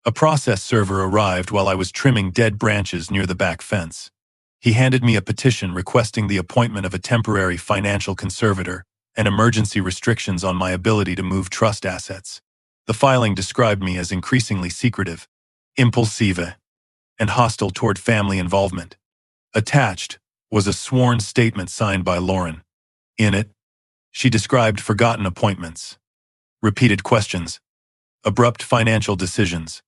a process server arrived while I was trimming dead branches near the back fence. He handed me a petition requesting the appointment of a temporary financial conservator and emergency restrictions on my ability to move trust assets. The filing described me as increasingly secretive, impulsive, and hostile toward family involvement. Attached was a sworn statement signed by Lauren. In it, she described forgotten appointments, repeated questions, abrupt financial decisions,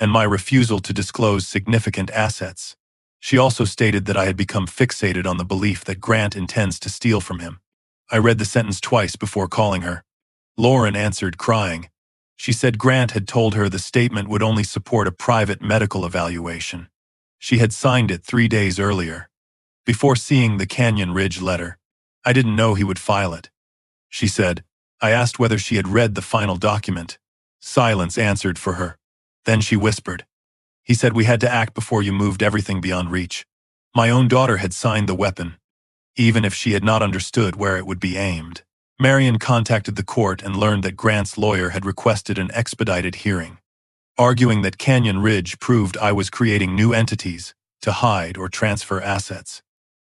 and my refusal to disclose significant assets. She also stated that I had become fixated on the belief that Grant intends to steal from him. I read the sentence twice before calling her. Lauren answered, crying. She said Grant had told her the statement would only support a private medical evaluation. She had signed it 3 days earlier. Before seeing the Canyon Ridge letter, I didn't know he would file it, she said. I asked whether she had read the final document. Silence answered for her. Then she whispered. He said we had to act before you moved everything beyond reach. My own daughter had signed the weapon, even if she had not understood where it would be aimed. Marion contacted the court and learned that Grant's lawyer had requested an expedited hearing, arguing that Canyon Ridge proved I was creating new entities to hide or transfer assets.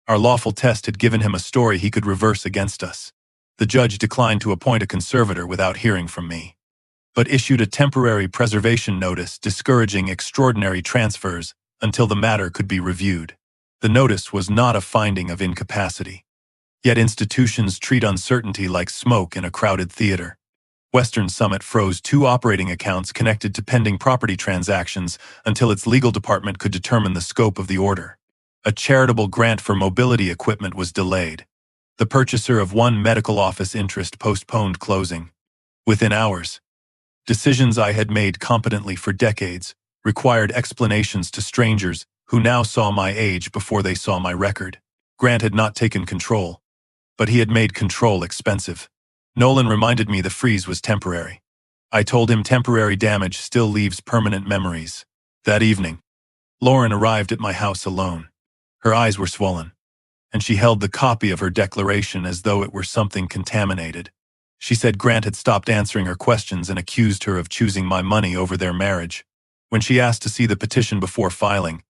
Our lawful test had given him a story he could reverse against us. The judge declined to appoint a conservator without hearing from me, but issued a temporary preservation notice discouraging extraordinary transfers until the matter could be reviewed. The notice was not a finding of incapacity. Yet institutions treat uncertainty like smoke in a crowded theater. Western Summit froze 2 operating accounts connected to pending property transactions until its legal department could determine the scope of the order. A charitable grant for mobility equipment was delayed. The purchaser of 1 medical office interest postponed closing. Within hours, decisions I had made competently for decades required explanations to strangers who now saw my age before they saw my record. Grant had not taken control, but he had made control expensive. Nolan reminded me the freeze was temporary. I told him temporary damage still leaves permanent memories. That evening, Lauren arrived at my house alone. Her eyes were swollen, and she held the copy of her declaration as though it were something contaminated. She said Grant had stopped answering her questions and accused her of choosing my money over their marriage. When she asked to see the petition before filing,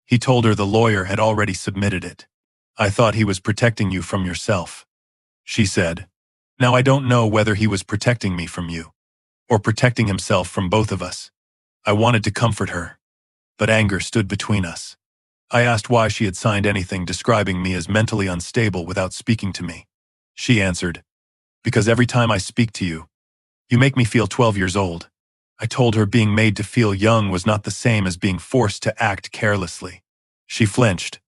he told her the lawyer had already submitted it. I thought he was protecting you from yourself, she said. Now I don't know whether he was protecting me from you, or protecting himself from both of us. I wanted to comfort her, but anger stood between us. I asked why she had signed anything describing me as mentally unstable without speaking to me. She answered, because every time I speak to you, you make me feel 12 years old. I told her being made to feel young was not the same as being forced to act carelessly. She flinched,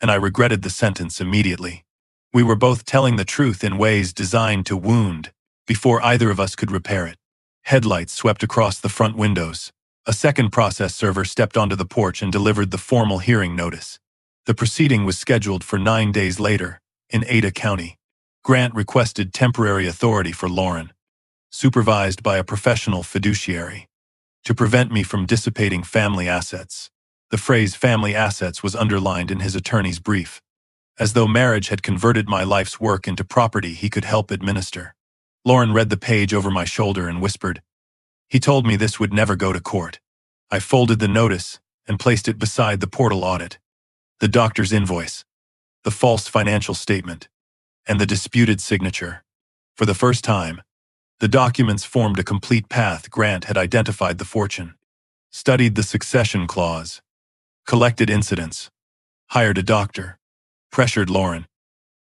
and I regretted the sentence immediately. We were both telling the truth in ways designed to wound before either of us could repair it. Headlights swept across the front windows. A second process server stepped onto the porch and delivered the formal hearing notice. The proceeding was scheduled for 9 days later, in Ada County. Grant requested temporary authority for Lauren, supervised by a professional fiduciary, to prevent me from dissipating family assets. The phrase family assets was underlined in his attorney's brief, as though marriage had converted my life's work into property he could help administer. Lauren read the page over my shoulder and whispered, he told me this would never go to court. I folded the notice and placed it beside the portal audit, the doctor's invoice, the false financial statement, and the disputed signature. For the first time, the documents formed a complete path. Grant had identified the fortune, studied the succession clause, collected incidents, hired a doctor, pressured Lauren,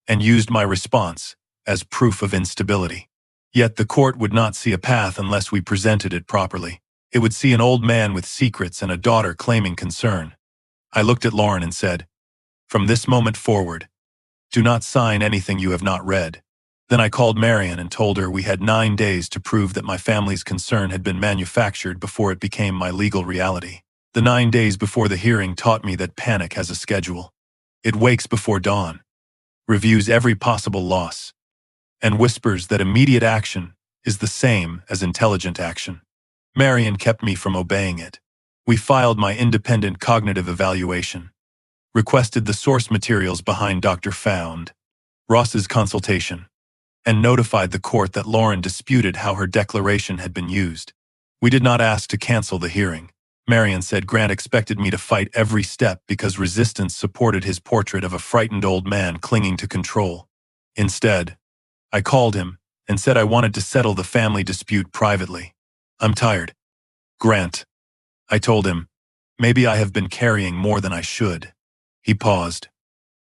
and used my response as proof of instability. Yet the court would not see a path unless we presented it properly. It would see an old man with secrets and a daughter claiming concern. I looked at Lauren and said, from this moment forward, do not sign anything you have not read. Then I called Marion and told her we had 9 days to prove that my family's concern had been manufactured before it became my legal reality. The 9 days before the hearing taught me that panic has a schedule. It wakes before dawn, reviews every possible loss, and whispers that immediate action is the same as intelligent action. Marion kept me from obeying it. We filed my independent cognitive evaluation, requested the source materials behind Dr. Found, Ross's consultation, and notified the court that Lauren disputed how her declaration had been used. We did not ask to cancel the hearing. Marion said Grant expected me to fight every step because resistance supported his portrait of a frightened old man clinging to control. Instead, I called him and said I wanted to settle the family dispute privately. I'm tired, Grant. I told him, maybe I have been carrying more than I should. He paused,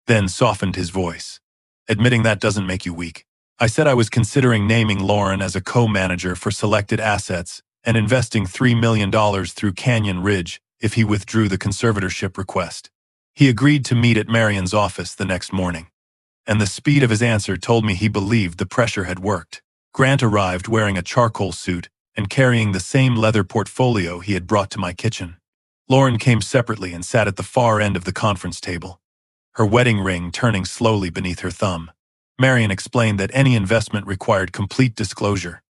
then softened his voice. Admitting that doesn't make you weak. I said I was considering naming Lauren as a co-manager for selected assets and investing $3 million through Canyon Ridge if he withdrew the conservatorship request. He agreed to meet at Marion's office the next morning, and the speed of his answer told me he believed the pressure had worked. Grant arrived wearing a charcoal suit and carrying the same leather portfolio he had brought to my kitchen. Lauren came separately and sat at the far end of the conference table, her wedding ring turning slowly beneath her thumb. Marion explained that any investment required complete disclosure,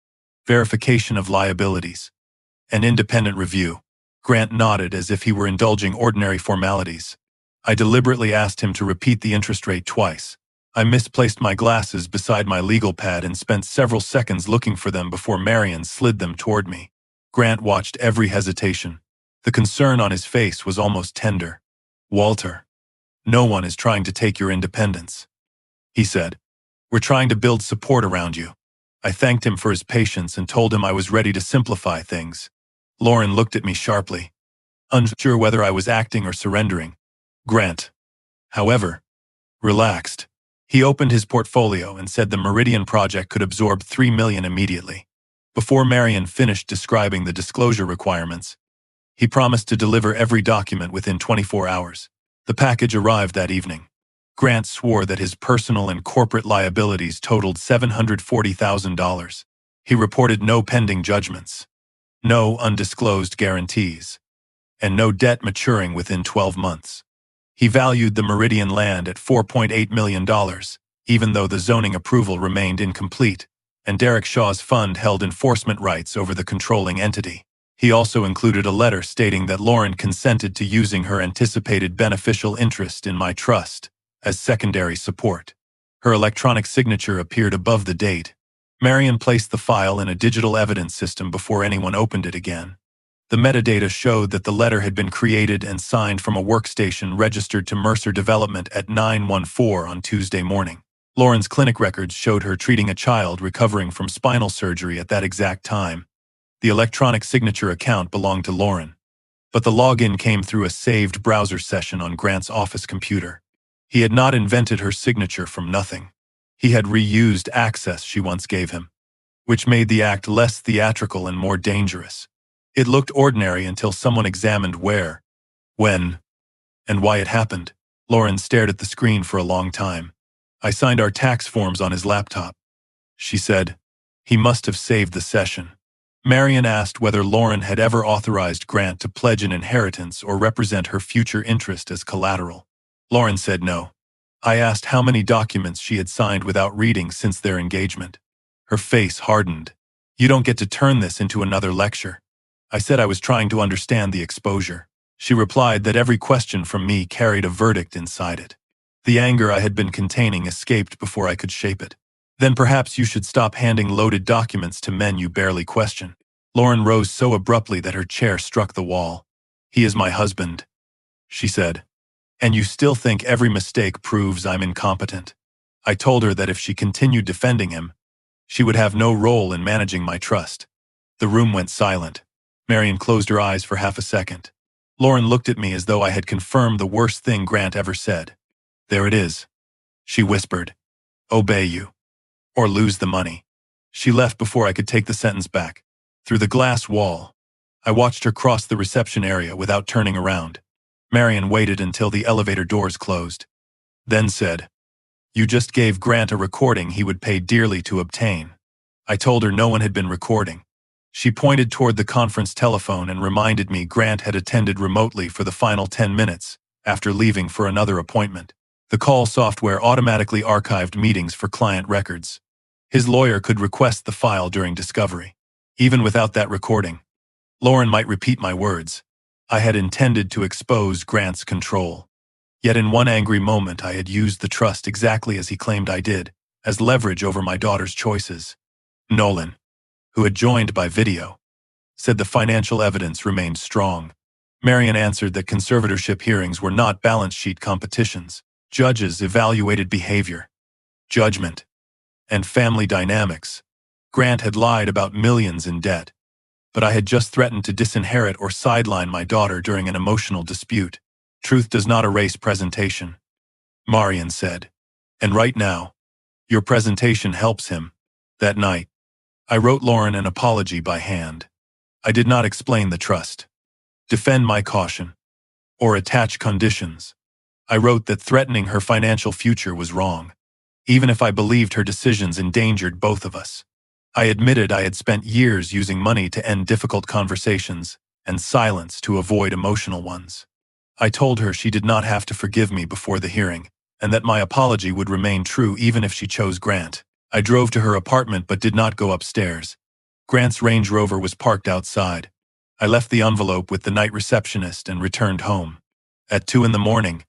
verification of liabilities, and independent review. Grant nodded as if he were indulging ordinary formalities. I deliberately asked him to repeat the interest rate twice. I misplaced my glasses beside my legal pad and spent several seconds looking for them before Marion slid them toward me. Grant watched every hesitation. The concern on his face was almost tender. Walter, no one is trying to take your independence, he said. We're trying to build support around you. I thanked him for his patience and told him I was ready to simplify things. Lauren looked at me sharply, unsure whether I was acting or surrendering. Grant, however, relaxed. He opened his portfolio and said the Meridian project could absorb $3 million immediately. Before Marion finished describing the disclosure requirements, he promised to deliver every document within 24 hours. The package arrived that evening. Grant swore that his personal and corporate liabilities totaled $740,000. He reported no pending judgments, no undisclosed guarantees, and no debt maturing within 12 months. He valued the Meridian land at $4.8 million, even though the zoning approval remained incomplete, and Derek Shaw's fund held enforcement rights over the controlling entity. He also included a letter stating that Lauren consented to using her anticipated beneficial interest in my trust as secondary support. Her electronic signature appeared above the date. Marion placed the file in a digital evidence system before anyone opened it again. The metadata showed that the letter had been created and signed from a workstation registered to Mercer Development at 914 on Tuesday morning. Lauren's clinic records showed her treating a child recovering from spinal surgery at that exact time. The electronic signature account belonged to Lauren, but the login came through a saved browser session on Grant's office computer. He had not invented her signature from nothing. He had reused access she once gave him, which made the act less theatrical and more dangerous. It looked ordinary until someone examined where, when, and why it happened. Lauren stared at the screen for a long time. I signed our tax forms on his laptop, she said. He must have saved the session. Marion asked whether Lauren had ever authorized Grant to pledge an inheritance or represent her future interest as collateral. Lauren said no. I asked how many documents she had signed without reading since their engagement. Her face hardened. You don't get to turn this into another lecture. I said I was trying to understand the exposure. She replied that every question from me carried a verdict inside it. The anger I had been containing escaped before I could shape it. Then perhaps you should stop handing loaded documents to men you barely question. Lauren rose so abruptly that her chair struck the wall. He is my husband, she said. And you still think every mistake proves I'm incompetent. I told her that if she continued defending him, she would have no role in managing my trust. The room went silent. Marion closed her eyes for half a second. Lauren looked at me as though I had confirmed the worst thing Grant ever said. There it is, she whispered. Obey you, or lose the money. She left before I could take the sentence back. Through the glass wall, I watched her cross the reception area without turning around. Marion waited until the elevator doors closed, then said, You just gave Grant a recording he would pay dearly to obtain. I told her no one had been recording. She pointed toward the conference telephone and reminded me Grant had attended remotely for the final 10 minutes after leaving for another appointment. The call software automatically archived meetings for client records. His lawyer could request the file during discovery. Even without that recording, Lauren might repeat my words. I had intended to expose Grant's control. Yet in one angry moment I had used the trust exactly as he claimed I did, as leverage over my daughter's choices. Nolan, who had joined by video, said the financial evidence remained strong. Marion answered that conservatorship hearings were not balance sheet competitions. Judges evaluated behavior, judgment, and family dynamics. Grant had lied about millions in debt, but I had just threatened to disinherit or sideline my daughter during an emotional dispute. Truth does not erase presentation, Marion said. And right now, your presentation helps him. That night, I wrote Lauren an apology by hand. I did not explain the trust, defend my caution, or attach conditions. I wrote that threatening her financial future was wrong, even if I believed her decisions endangered both of us. I admitted I had spent years using money to end difficult conversations and silence to avoid emotional ones. I told her she did not have to forgive me before the hearing, and that my apology would remain true even if she chose Grant. I drove to her apartment but did not go upstairs. Grant's Range Rover was parked outside. I left the envelope with the night receptionist and returned home. At 2 a.m,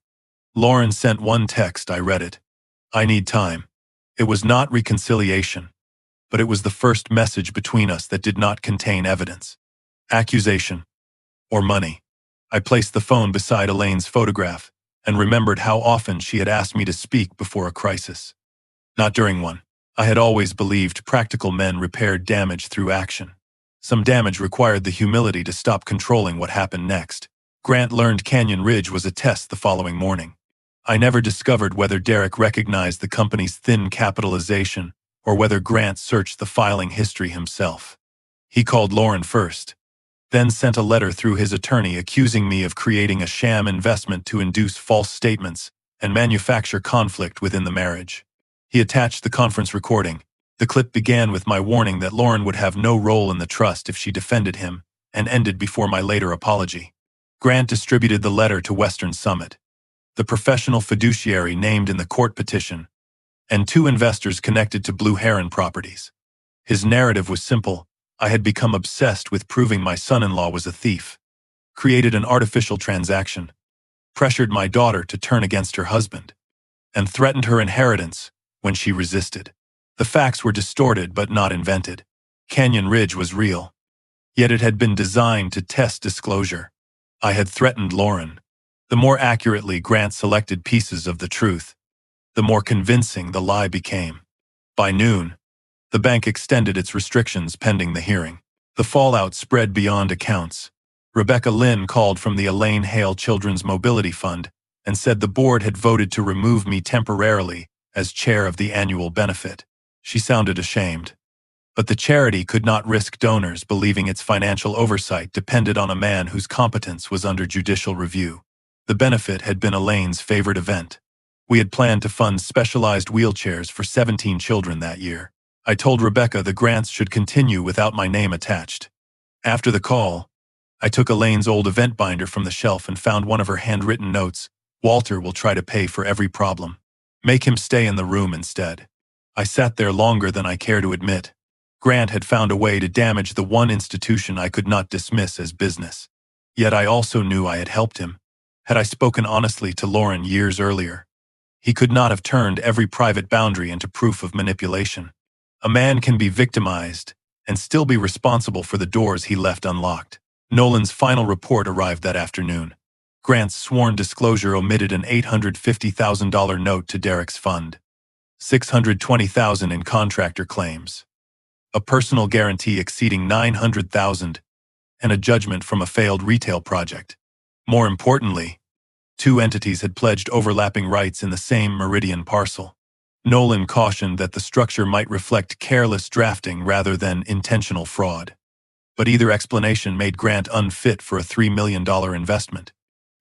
Lauren sent one text. I read it. I need time. It was not reconciliation, but it was the first message between us that did not contain evidence, accusation, or money. I placed the phone beside Elaine's photograph and remembered how often she had asked me to speak before a crisis. Not during one. I had always believed practical men repaired damage through action. Some damage required the humility to stop controlling what happened next. Grant learned Canyon Ridge was a test the following morning. I never discovered whether Derek recognized the company's thin capitalization or whether Grant searched the filing history himself. He called Lauren first, then sent a letter through his attorney accusing me of creating a sham investment to induce false statements and manufacture conflict within the marriage. He attached the conference recording. The clip began with my warning that Lauren would have no role in the trust if she defended him, and ended before my later apology. Grant distributed the letter to Western Summit, the professional fiduciary named in the court petition, and 2 investors connected to Blue Heron Properties. His narrative was simple. I had become obsessed with proving my son-in-law was a thief, created an artificial transaction, pressured my daughter to turn against her husband, and threatened her inheritance when she resisted. The facts were distorted but not invented. Canyon Ridge was real, yet it had been designed to test disclosure. I had threatened Lauren. The more accurately Grant selected pieces of the truth, the more convincing the lie became. By noon, the bank extended its restrictions pending the hearing. The fallout spread beyond accounts. Rebecca Lynn called from the Elaine Hale Children's Mobility Fund and said the board had voted to remove me temporarily as chair of the annual benefit. She sounded ashamed. But the charity could not risk donors believing its financial oversight depended on a man whose competence was under judicial review. The benefit had been Elaine's favorite event. We had planned to fund specialized wheelchairs for 17 children that year. I told Rebecca the grants should continue without my name attached. After the call, I took Elaine's old event binder from the shelf and found one of her handwritten notes. Walter will try to pay for every problem. Make him stay in the room instead. I sat there longer than I care to admit. Grant had found a way to damage the one institution I could not dismiss as business. Yet I also knew I had helped him. Had I spoken honestly to Lauren years earlier, he could not have turned every private boundary into proof of manipulation. A man can be victimized and still be responsible for the doors he left unlocked. Nolan's final report arrived that afternoon. Grant's sworn disclosure omitted an $850,000 note to Derek's fund, $620,000 in contractor claims, a personal guarantee exceeding $900,000, and a judgment from a failed retail project. More importantly, 2 entities had pledged overlapping rights in the same Meridian parcel. Nolan cautioned that the structure might reflect careless drafting rather than intentional fraud. But either explanation made Grant unfit for a $3 million investment.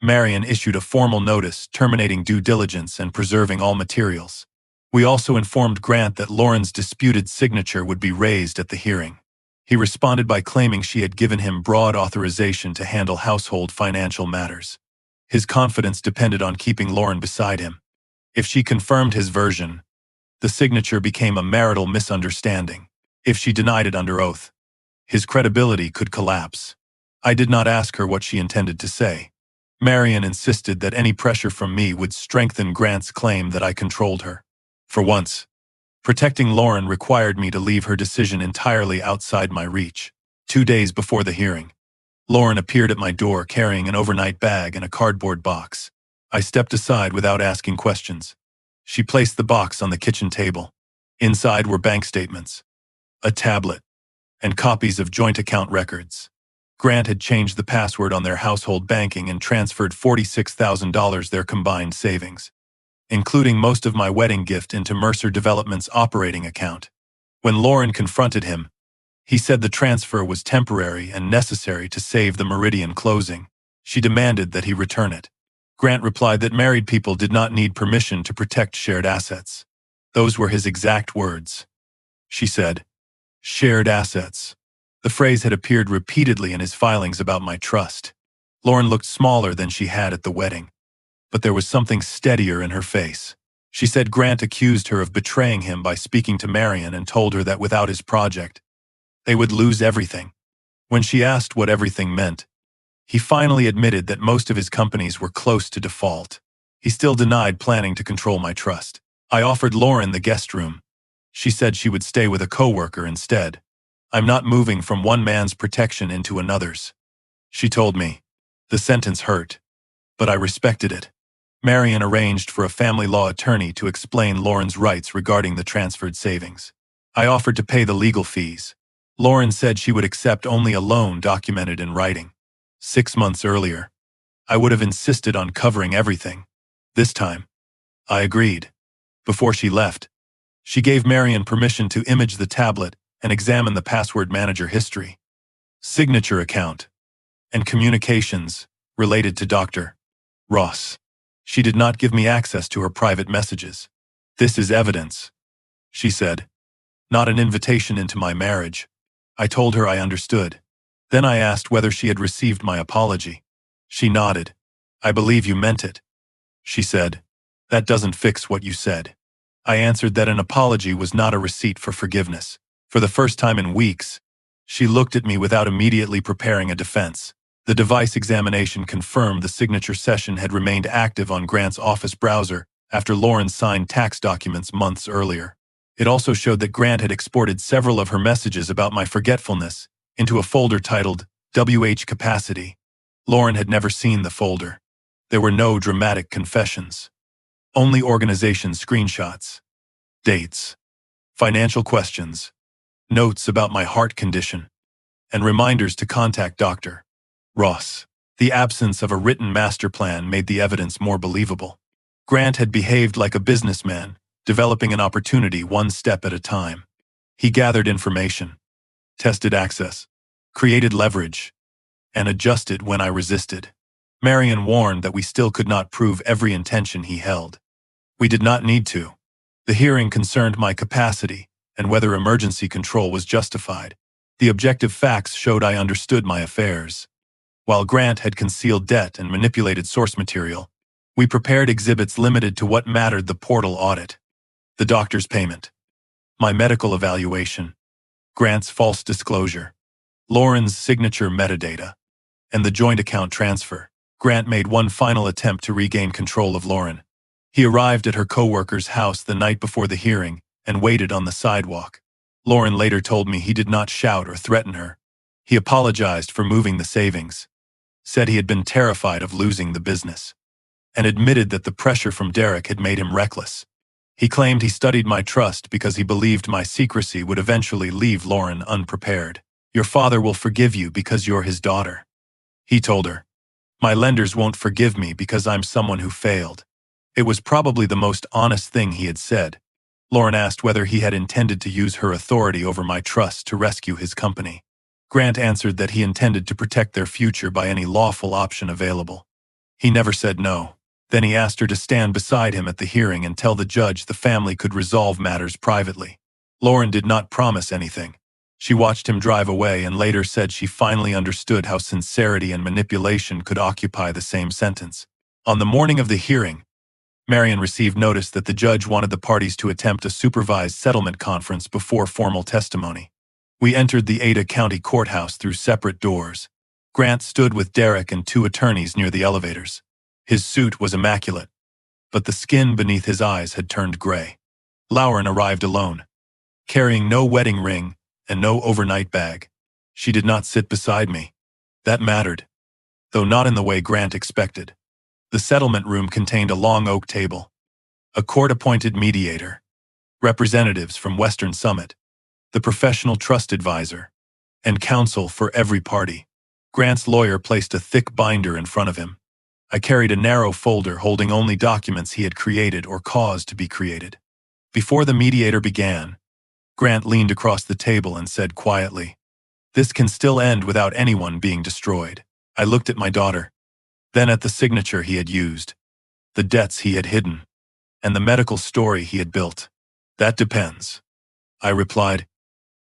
Marion issued a formal notice terminating due diligence and preserving all materials. We also informed Grant that Lauren's disputed signature would be raised at the hearing. He responded by claiming she had given him broad authorization to handle household financial matters. His confidence depended on keeping Lauren beside him. If she confirmed his version, the signature became a marital misunderstanding. If she denied it under oath, his credibility could collapse. I did not ask her what she intended to say. Marion insisted that any pressure from me would strengthen Grant's claim that I controlled her. For once, protecting Lauren required me to leave her decision entirely outside my reach. 2 days before the hearing, Lauren appeared at my door carrying an overnight bag and a cardboard box. I stepped aside without asking questions. She placed the box on the kitchen table. Inside were bank statements, a tablet, and copies of joint account records. Grant had changed the password on their household banking and transferred $46,000 their combined savings, including most of my wedding gift into Mercer Development's operating account. When Lauren confronted him, he said the transfer was temporary and necessary to save the Meridian closing. She demanded that he return it. Grant replied that married people did not need permission to protect shared assets. Those were his exact words. She said, "Shared assets." The phrase had appeared repeatedly in his filings about my trust. Lauren looked smaller than she had at the wedding, but there was something steadier in her face. She said Grant accused her of betraying him by speaking to Marion and told her that without his project, they would lose everything. When she asked what everything meant, he finally admitted that most of his companies were close to default. He still denied planning to control my trust. I offered Lauren the guest room. She said she would stay with a coworker instead. "I'm not moving from one man's protection into another's," she told me. The sentence hurt, but I respected it. Marion arranged for a family law attorney to explain Lauren's rights regarding the transferred savings. I offered to pay the legal fees. Lauren said she would accept only a loan documented in writing. 6 months earlier, I would have insisted on covering everything. This time, I agreed. Before she left, she gave Marion permission to image the tablet and examine the password manager history, signature account, and communications related to Dr. Ross. She did not give me access to her private messages. "This is evidence," she said, "not an invitation into my marriage." I told her I understood. Then I asked whether she had received my apology. She nodded. "I believe you meant it," she said. "That doesn't fix what you said." I answered that an apology was not a receipt for forgiveness. For the first time in weeks, she looked at me without immediately preparing a defense. The device examination confirmed the signature session had remained active on Grant's office browser after Lauren signed tax documents months earlier. It also showed that Grant had exported several of her messages about my forgetfulness into a folder titled WH Capacity. Lauren had never seen the folder. There were no dramatic confessions, only organization screenshots, dates, financial questions, notes about my heart condition, and reminders to contact Dr. Ross. The absence of a written master plan made the evidence more believable. Grant had behaved like a businessman, developing an opportunity one step at a time. He gathered information, tested access, created leverage, and adjusted when I resisted. Marion warned that we still could not prove every intention he held. We did not need to. The hearing concerned my capacity and whether emergency control was justified. The objective facts showed I understood my affairs. While Grant had concealed debt and manipulated source material, we prepared exhibits limited to what mattered: the portal audit, the doctor's payment, my medical evaluation, Grant's false disclosure, Lauren's signature metadata, and the joint account transfer. Grant made one final attempt to regain control of Lauren. He arrived at her coworker's house the night before the hearing and waited on the sidewalk. Lauren later told me he did not shout or threaten her. He apologized for moving the savings, said he had been terrified of losing the business, and admitted that the pressure from Derek had made him reckless. He claimed he studied my trust because he believed my secrecy would eventually leave Lauren unprepared. "Your father will forgive you because you're his daughter," he told her. "My lenders won't forgive me because I'm someone who failed." It was probably the most honest thing he had said. Lauren asked whether he had intended to use her authority over my trust to rescue his company. Grant answered that he intended to protect their future by any lawful option available. He never said no. Then he asked her to stand beside him at the hearing and tell the judge the family could resolve matters privately. Lauren did not promise anything. She watched him drive away and later said she finally understood how sincerity and manipulation could occupy the same sentence. On the morning of the hearing, Marion received notice that the judge wanted the parties to attempt a supervised settlement conference before formal testimony. We entered the Ada County Courthouse through separate doors. Grant stood with Derek and two attorneys near the elevators. His suit was immaculate, but the skin beneath his eyes had turned gray. Lauren arrived alone, carrying no wedding ring and no overnight bag. She did not sit beside me. That mattered, though not in the way Grant expected. The settlement room contained a long oak table, a court-appointed mediator, representatives from Western Summit, the professional trust advisor, and counsel for every party. Grant's lawyer placed a thick binder in front of him. I carried a narrow folder holding only documents he had created or caused to be created. Before the mediator began, Grant leaned across the table and said quietly, "This can still end without anyone being destroyed." I looked at my daughter, then at the signature he had used, the debts he had hidden, and the medical story he had built. "That depends," I replied,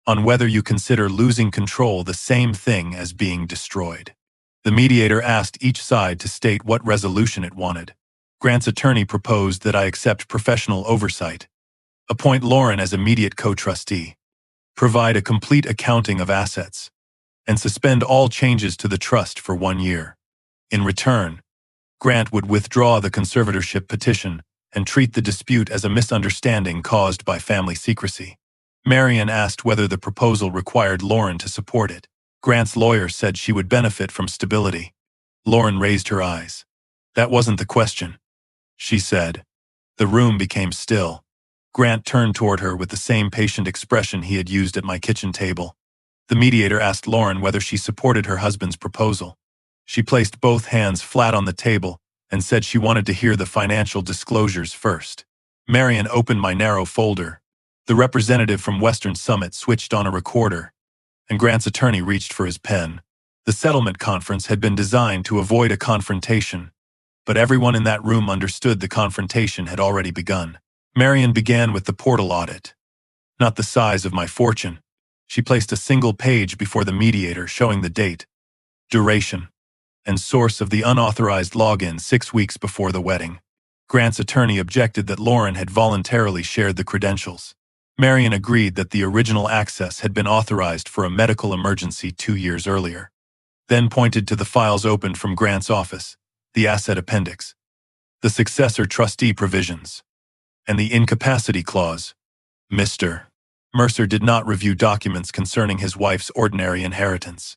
"on whether you consider losing control the same thing as being destroyed." The mediator asked each side to state what resolution it wanted. Grant's attorney proposed that I accept professional oversight, appoint Lauren as immediate co-trustee, provide a complete accounting of assets, and suspend all changes to the trust for 1 year. In return, Grant would withdraw the conservatorship petition and treat the dispute as a misunderstanding caused by family secrecy. Marion asked whether the proposal required Lauren to support it. Grant's lawyer said she would benefit from stability. Lauren raised her eyes. "That wasn't the question," she said. The room became still. Grant turned toward her with the same patient expression he had used at my kitchen table. The mediator asked Lauren whether she supported her husband's proposal. She placed both hands flat on the table and said she wanted to hear the financial disclosures first. Marion opened my narrow folder. The representative from Western Summit switched on a recorder, and Grant's attorney reached for his pen. The settlement conference had been designed to avoid a confrontation, but everyone in that room understood the confrontation had already begun. Marion began with the portal audit, not the size of my fortune. She placed a single page before the mediator showing the date, duration, and source of the unauthorized login 6 weeks before the wedding. Grant's attorney objected that Lauren had voluntarily shared the credentials. Marion agreed that the original access had been authorized for a medical emergency 2 years earlier, then pointed to the files opened from Grant's office, the asset appendix, the successor trustee provisions, and the incapacity clause. Mr. Mercer did not review documents concerning his wife's ordinary inheritance,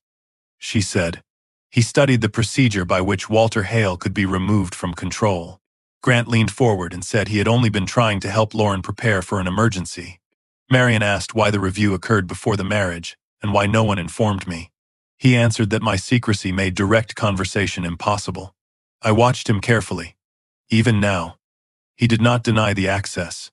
she said. He studied the procedure by which Walter Hale could be removed from control. Grant leaned forward and said he had only been trying to help Lauren prepare for an emergency. Marion asked why the review occurred before the marriage and why no one informed me. He answered that my secrecy made direct conversation impossible. I watched him carefully. Even now, he did not deny the access.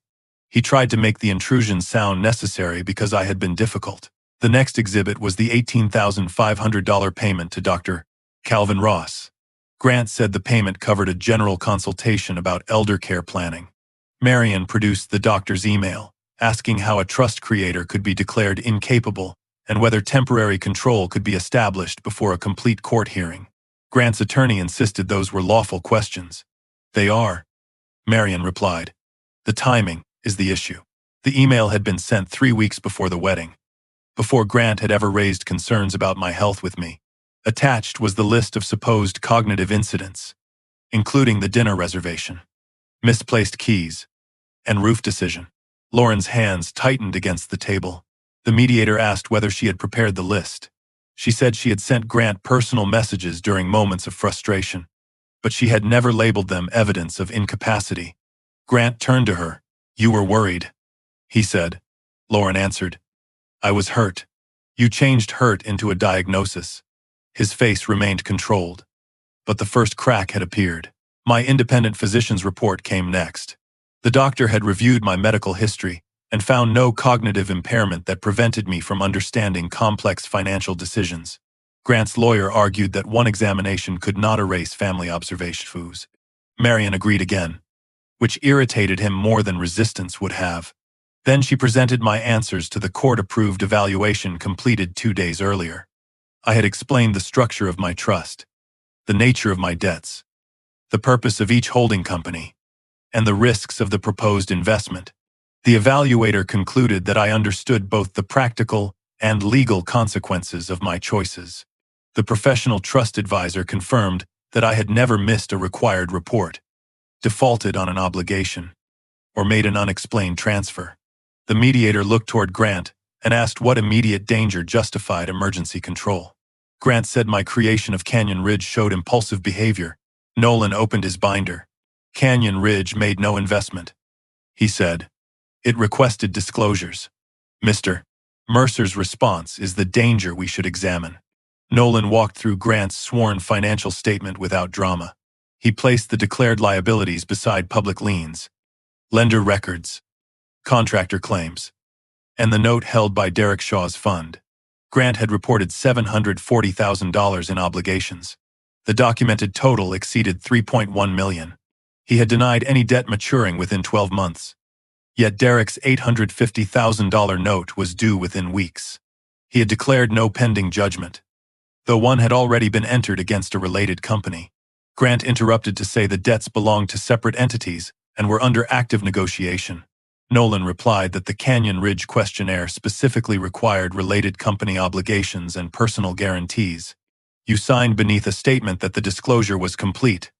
He tried to make the intrusion sound necessary because I had been difficult. The next exhibit was the $18,500 payment to Dr. Calvin Ross. Grant said the payment covered a general consultation about elder care planning. Marion produced the doctor's email, asking how a trust creator could be declared incapable and whether temporary control could be established before a complete court hearing. Grant's attorney insisted those were lawful questions. "They are," Marion replied. "The timing is the issue." The email had been sent 3 weeks before the wedding, before Grant had ever raised concerns about my health with me. Attached was the list of supposed cognitive incidents, including the dinner reservation, misplaced keys, and roof decision. Lauren's hands tightened against the table. The mediator asked whether she had prepared the list. She said she had sent Grant personal messages during moments of frustration, but she had never labeled them evidence of incapacity. Grant turned to her. "You were worried," he said. Lauren answered, "I was hurt." "You changed hurt into a diagnosis." His face remained controlled, but the first crack had appeared. My independent physician's report came next. The doctor had reviewed my medical history and found no cognitive impairment that prevented me from understanding complex financial decisions. Grant's lawyer argued that one examination could not erase family observations. Marion agreed again, which irritated him more than resistance would have. Then she presented my answers to the court-approved evaluation completed 2 days earlier. I had explained the structure of my trust, the nature of my debts, the purpose of each holding company, and the risks of the proposed investment. The evaluator concluded that I understood both the practical and legal consequences of my choices. The professional trust advisor confirmed that I had never missed a required report, defaulted on an obligation, or made an unexplained transfer. The mediator looked toward Grant and asked what immediate danger justified emergency control. Grant said my creation of Canyon Ridge showed impulsive behavior. Nolan opened his binder. Canyon Ridge made no investment, he said. It requested disclosures. Mr. Mercer's response is the danger we should examine. Nolan walked through Grant's sworn financial statement without drama. He placed the declared liabilities beside public liens, lender records, contractor claims, and the note held by Derek Shaw's fund. Grant had reported $740,000 in obligations. The documented total exceeded $3.1 million. He had denied any debt maturing within 12 months. Yet Derek's $850,000 note was due within weeks. He had declared no pending judgment, though one had already been entered against a related company. Grant interrupted to say the debts belonged to separate entities and were under active negotiation. Nolan replied that the Canyon Ridge questionnaire specifically required related company obligations and personal guarantees. You signed beneath a statement that the disclosure was complete,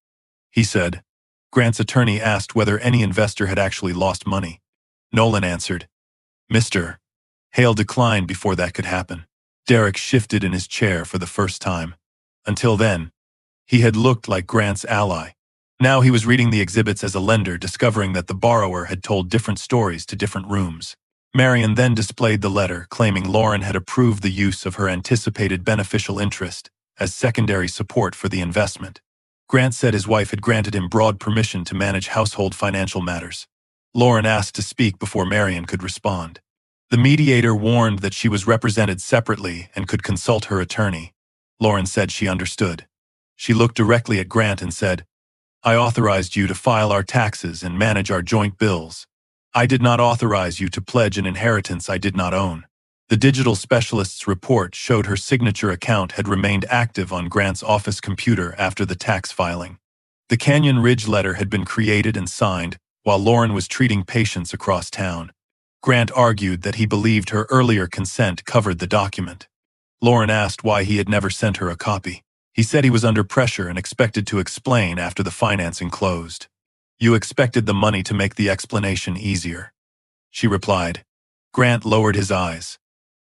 he said. Grant's attorney asked whether any investor had actually lost money. Nolan answered, Mr. Hale declined before that could happen. Derek shifted in his chair for the first time. Until then, he had looked like Grant's ally. Now he was reading the exhibits as a lender, discovering that the borrower had told different stories to different rooms. Marion then displayed the letter, claiming Lauren had approved the use of her anticipated beneficial interest as secondary support for the investment. Grant said his wife had granted him broad permission to manage household financial matters. Lauren asked to speak before Marion could respond. The mediator warned that she was represented separately and could consult her attorney. Lauren said she understood. She looked directly at Grant and said, I authorized you to file our taxes and manage our joint bills. I did not authorize you to pledge an inheritance I did not own. The digital specialist's report showed her signature account had remained active on Grant's office computer after the tax filing. The Canyon Ridge letter had been created and signed while Lauren was treating patients across town. Grant argued that he believed her earlier consent covered the document. Lauren asked why he had never sent her a copy. He said he was under pressure and expected to explain after the financing closed. You expected the money to make the explanation easier, she replied. Grant lowered his eyes,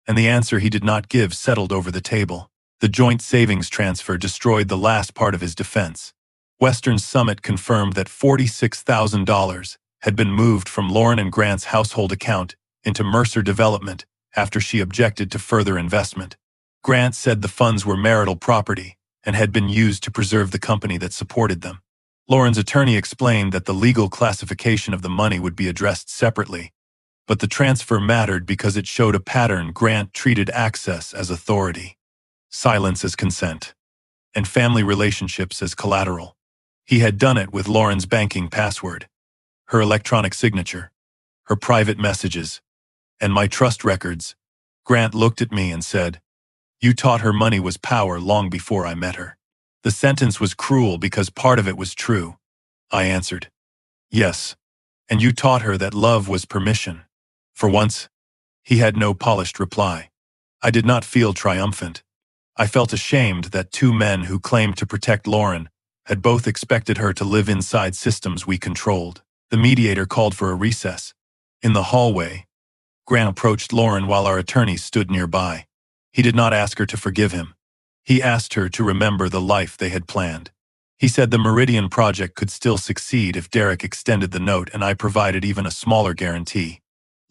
and the answer he did not give settled over the table. The joint savings transfer destroyed the last part of his defense. Western Summit confirmed that $46,000 had been moved from Lauren and Grant's household account into Mercer Development after she objected to further investment. Grant said the funds were marital property and had been used to preserve the company that supported them. Lauren's attorney explained that the legal classification of the money would be addressed separately, but the transfer mattered because it showed a pattern. Grant treated access as authority, silence as consent, and family relationships as collateral. He had done it with Lauren's banking password, her electronic signature, her private messages, and my trust records. Grant looked at me and said, You taught her money was power long before I met her. The sentence was cruel because part of it was true. I answered, Yes, and you taught her that love was permission. For once, he had no polished reply. I did not feel triumphant. I felt ashamed that two men who claimed to protect Lauren had both expected her to live inside systems we controlled. The mediator called for a recess. In the hallway, Grant approached Lauren while our attorneys stood nearby. He did not ask her to forgive him. He asked her to remember the life they had planned. He said the Meridian project could still succeed if Derek extended the note and I provided even a smaller guarantee.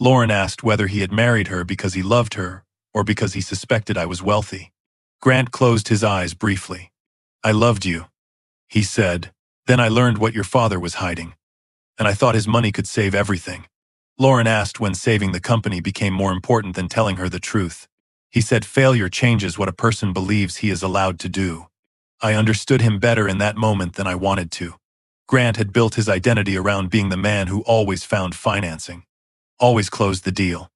Lauren asked whether he had married her because he loved her or because he suspected I was wealthy. Grant closed his eyes briefly. I loved you, he said. Then I learned what your father was hiding, and I thought his money could save everything. Lauren asked when saving the company became more important than telling her the truth. He said failure changes what a person believes he is allowed to do. I understood him better in that moment than I wanted to. Grant had built his identity around being the man who always found financing, always closed the deal,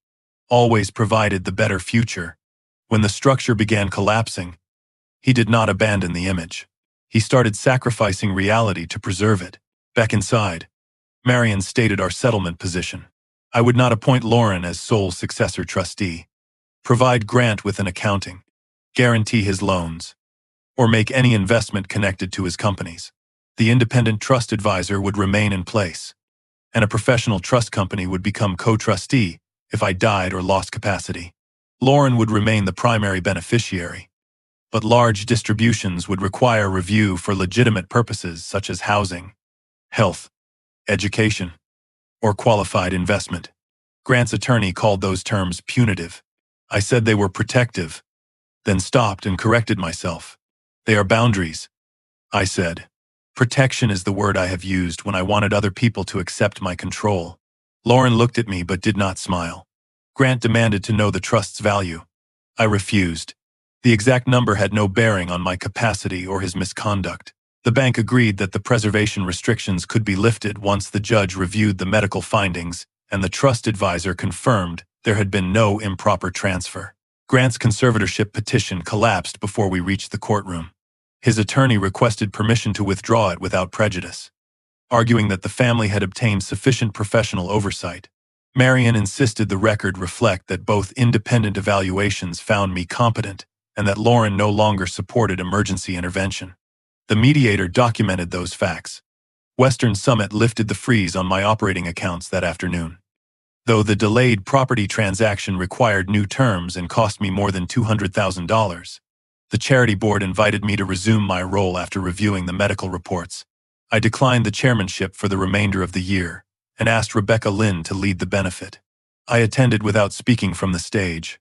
always provided the better future. When the structure began collapsing, he did not abandon the image. He started sacrificing reality to preserve it. Back inside, Marion stated our settlement position. I would not appoint Lauren as sole successor trustee. Provide Grant with an accounting. Guarantee his loans. or make any investment connected to his companies. The independent trust advisor would remain in place, and a professional trust company would become co-trustee if I died or lost capacity. Lauren would remain the primary beneficiary, but large distributions would require review for legitimate purposes such as housing, health, education, or qualified investment. Grant's attorney called those terms punitive. I said they were protective, then stopped and corrected myself. They are boundaries, I said. Protection is the word I have used when I wanted other people to accept my control. Lauren looked at me but did not smile. Grant demanded to know the trust's value. I refused. The exact number had no bearing on my capacity or his misconduct. The bank agreed that the preservation restrictions could be lifted once the judge reviewed the medical findings and the trust advisor confirmed there had been no improper transfer. Grant's conservatorship petition collapsed before we reached the courtroom. His attorney requested permission to withdraw it without prejudice, arguing that the family had obtained sufficient professional oversight. Marion insisted the record reflect that both independent evaluations found me competent and that Lauren no longer supported emergency intervention. The mediator documented those facts. Western Summit lifted the freeze on my operating accounts that afternoon. Though the delayed property transaction required new terms and cost me more than $200,000, the charity board invited me to resume my role after reviewing the medical reports. I declined the chairmanship for the remainder of the year and asked Rebecca Lynn to lead the benefit. I attended without speaking from the stage.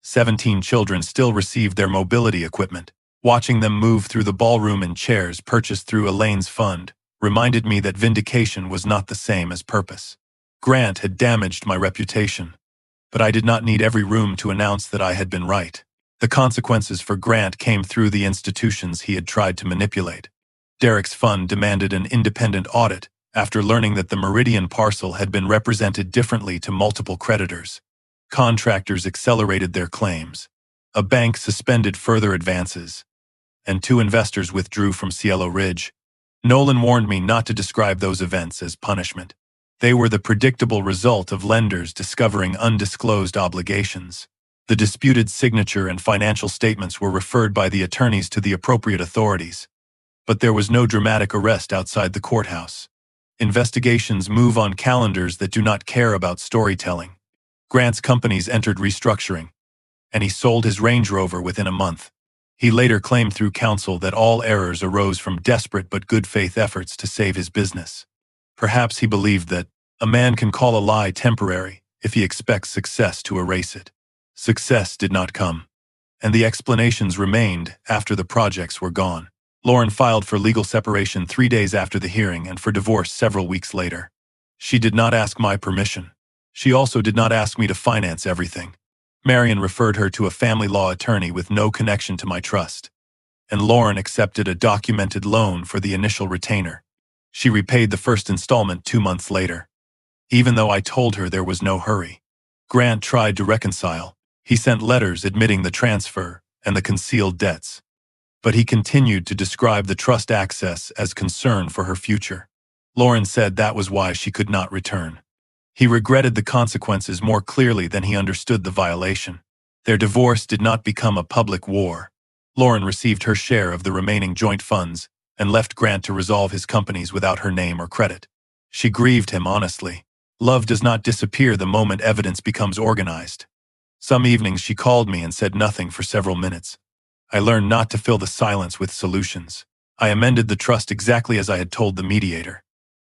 17 children still received their mobility equipment. Watching them move through the ballroom in chairs purchased through Elaine's fund reminded me that vindication was not the same as purpose. Grant had damaged my reputation, but I did not need every room to announce that I had been right. The consequences for Grant came through the institutions he had tried to manipulate. Derek's fund demanded an independent audit after learning that the Meridian parcel had been represented differently to multiple creditors. Contractors accelerated their claims. A bank suspended further advances, and 2 investors withdrew from Cielo Ridge. Nolan warned me not to describe those events as punishment. They were the predictable result of lenders discovering undisclosed obligations. The disputed signature and financial statements were referred by the attorneys to the appropriate authorities. But there was no dramatic arrest outside the courthouse. Investigations move on calendars that do not care about storytelling. Grant's companies entered restructuring, and he sold his Range Rover within a month. He later claimed through counsel that all errors arose from desperate but good faith efforts to save his business. Perhaps he believed that a man can call a lie temporary if he expects success to erase it. Success did not come, and the explanations remained after the projects were gone. Lauren filed for legal separation 3 days after the hearing and for divorce several weeks later. She did not ask my permission. She also did not ask me to finance everything. Marion referred her to a family law attorney with no connection to my trust, and Lauren accepted a documented loan for the initial retainer. She repaid the first installment 2 months later, even though I told her there was no hurry. Grant tried to reconcile. He sent letters admitting the transfer and the concealed debts, but he continued to describe the trust access as concern for her future. Lauren said that was why she could not return. He regretted the consequences more clearly than he understood the violation. Their divorce did not become a public war. Lauren received her share of the remaining joint funds and left Grant to resolve his companies without her name or credit. She grieved him honestly. Love does not disappear the moment evidence becomes organized. Some evenings she called me and said nothing for several minutes. I learned not to fill the silence with solutions. I amended the trust exactly as I had told the mediator.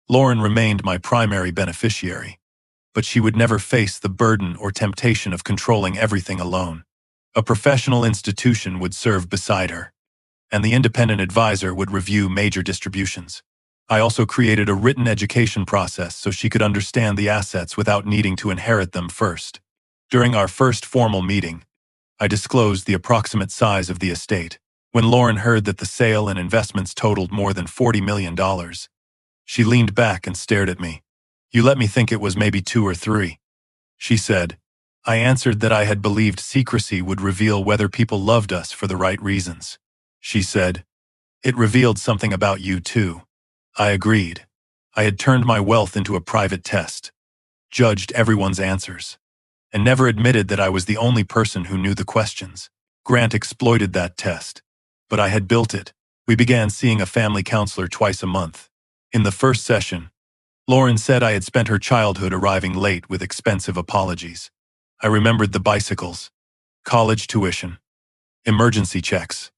Lauren remained my primary beneficiary, but she would never face the burden or temptation of controlling everything alone. A professional institution would serve beside her, and the independent advisor would review major distributions. I also created a written education process so she could understand the assets without needing to inherit them first. During our first formal meeting, I disclosed the approximate size of the estate. When Lauren heard that the sale and investments totaled more than $40 million, she leaned back and stared at me. "You let me think it was maybe 2 or 3. She said. I answered that I had believed secrecy would reveal whether people loved us for the right reasons. She said, "It revealed something about you too." I agreed. I had turned my wealth into a private test, judged everyone's answers, and never admitted that I was the only person who knew the questions. Grant exploited that test. But I had built it. We began seeing a family counselor twice a month. In the first session, Lauren said I had spent her childhood arriving late with expensive apologies. I remembered the bicycles, college tuition, emergency checks,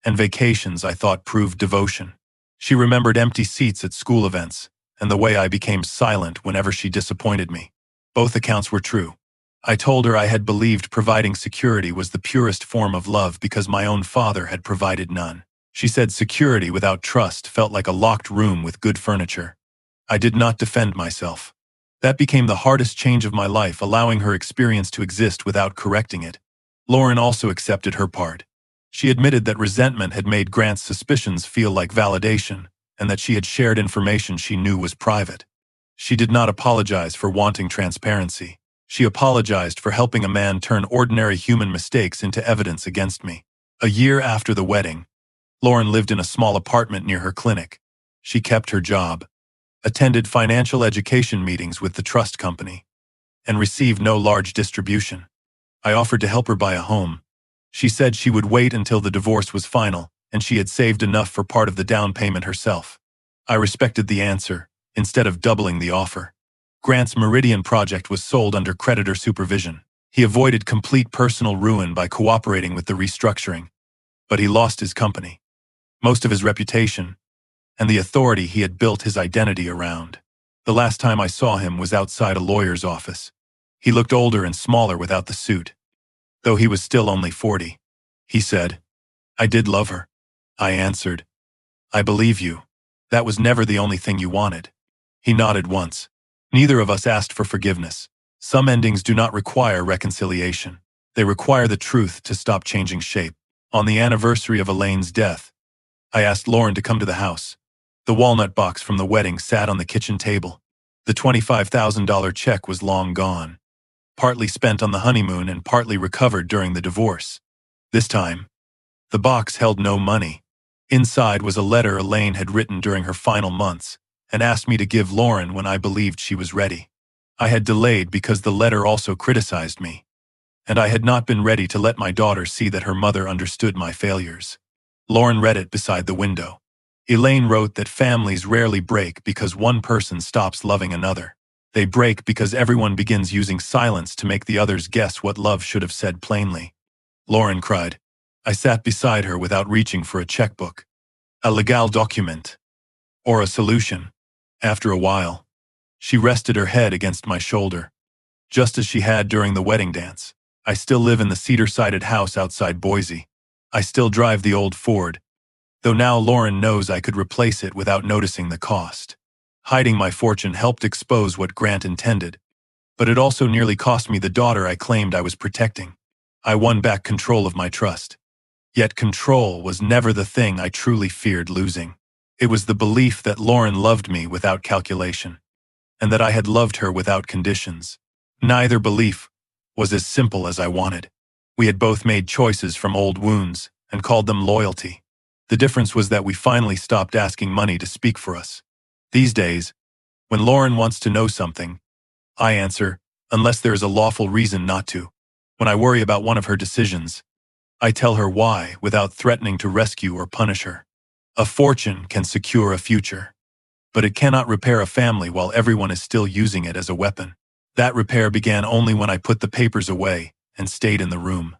and vacations I thought proved devotion. She remembered empty seats at school events, and the way I became silent whenever she disappointed me. Both accounts were true. I told her I had believed providing security was the purest form of love because my own father had provided none. She said security without trust felt like a locked room with good furniture. I did not defend myself. That became the hardest change of my life, allowing her experience to exist without correcting it. Lauren also accepted her part. She admitted that resentment had made Grant's suspicions feel like validation, and that she had shared information she knew was private. She did not apologize for wanting transparency. She apologized for helping a man turn ordinary human mistakes into evidence against me. A year after the wedding, Lauren lived in a small apartment near her clinic. She kept her job, attended financial education meetings with the trust company, and received no large distribution. I offered to help her buy a home. She said she would wait until the divorce was final, and she had saved enough for part of the down payment herself. I respected the answer, instead of doubling the offer. Grant's Meridian project was sold under creditor supervision. He avoided complete personal ruin by cooperating with the restructuring, but he lost his company, most of his reputation, and the authority he had built his identity around. The last time I saw him was outside a lawyer's office. He looked older and smaller without the suit, though he was still only 40. He said, "I did love her." I answered, "I believe you. That was never the only thing you wanted." He nodded once. Neither of us asked for forgiveness. Some endings do not require reconciliation. They require the truth to stop changing shape. On the anniversary of Elaine's death, I asked Lauren to come to the house. The walnut box from the wedding sat on the kitchen table. The $25,000 check was long gone, partly spent on the honeymoon and partly recovered during the divorce. This time, the box held no money. Inside was a letter Elaine had written during her final months and asked me to give Lauren when I believed she was ready. I had delayed because the letter also criticized me, and I had not been ready to let my daughter see that her mother understood my failures. Lauren read it beside the window. Elaine wrote that families rarely break because one person stops loving another. They break because everyone begins using silence to make the others guess what love should have said plainly. Lauren cried. I sat beside her without reaching for a checkbook, a legal document, or a solution. After a while, she rested her head against my shoulder, just as she had during the wedding dance. I still live in the cedar-sided house outside Boise. I still drive the old Ford, though now Lauren knows I could replace it without noticing the cost. Hiding my fortune helped expose what Grant intended, but it also nearly cost me the daughter I claimed I was protecting. I won back control of my trust. Yet control was never the thing I truly feared losing. It was the belief that Lauren loved me without calculation, and that I had loved her without conditions. Neither belief was as simple as I wanted. We had both made choices from old wounds and called them loyalty. The difference was that we finally stopped asking money to speak for us. These days, when Lauren wants to know something, I answer, unless there is a lawful reason not to. When I worry about one of her decisions, I tell her why without threatening to rescue or punish her. A fortune can secure a future, but it cannot repair a family while everyone is still using it as a weapon. That repair began only when I put the papers away and stayed in the room.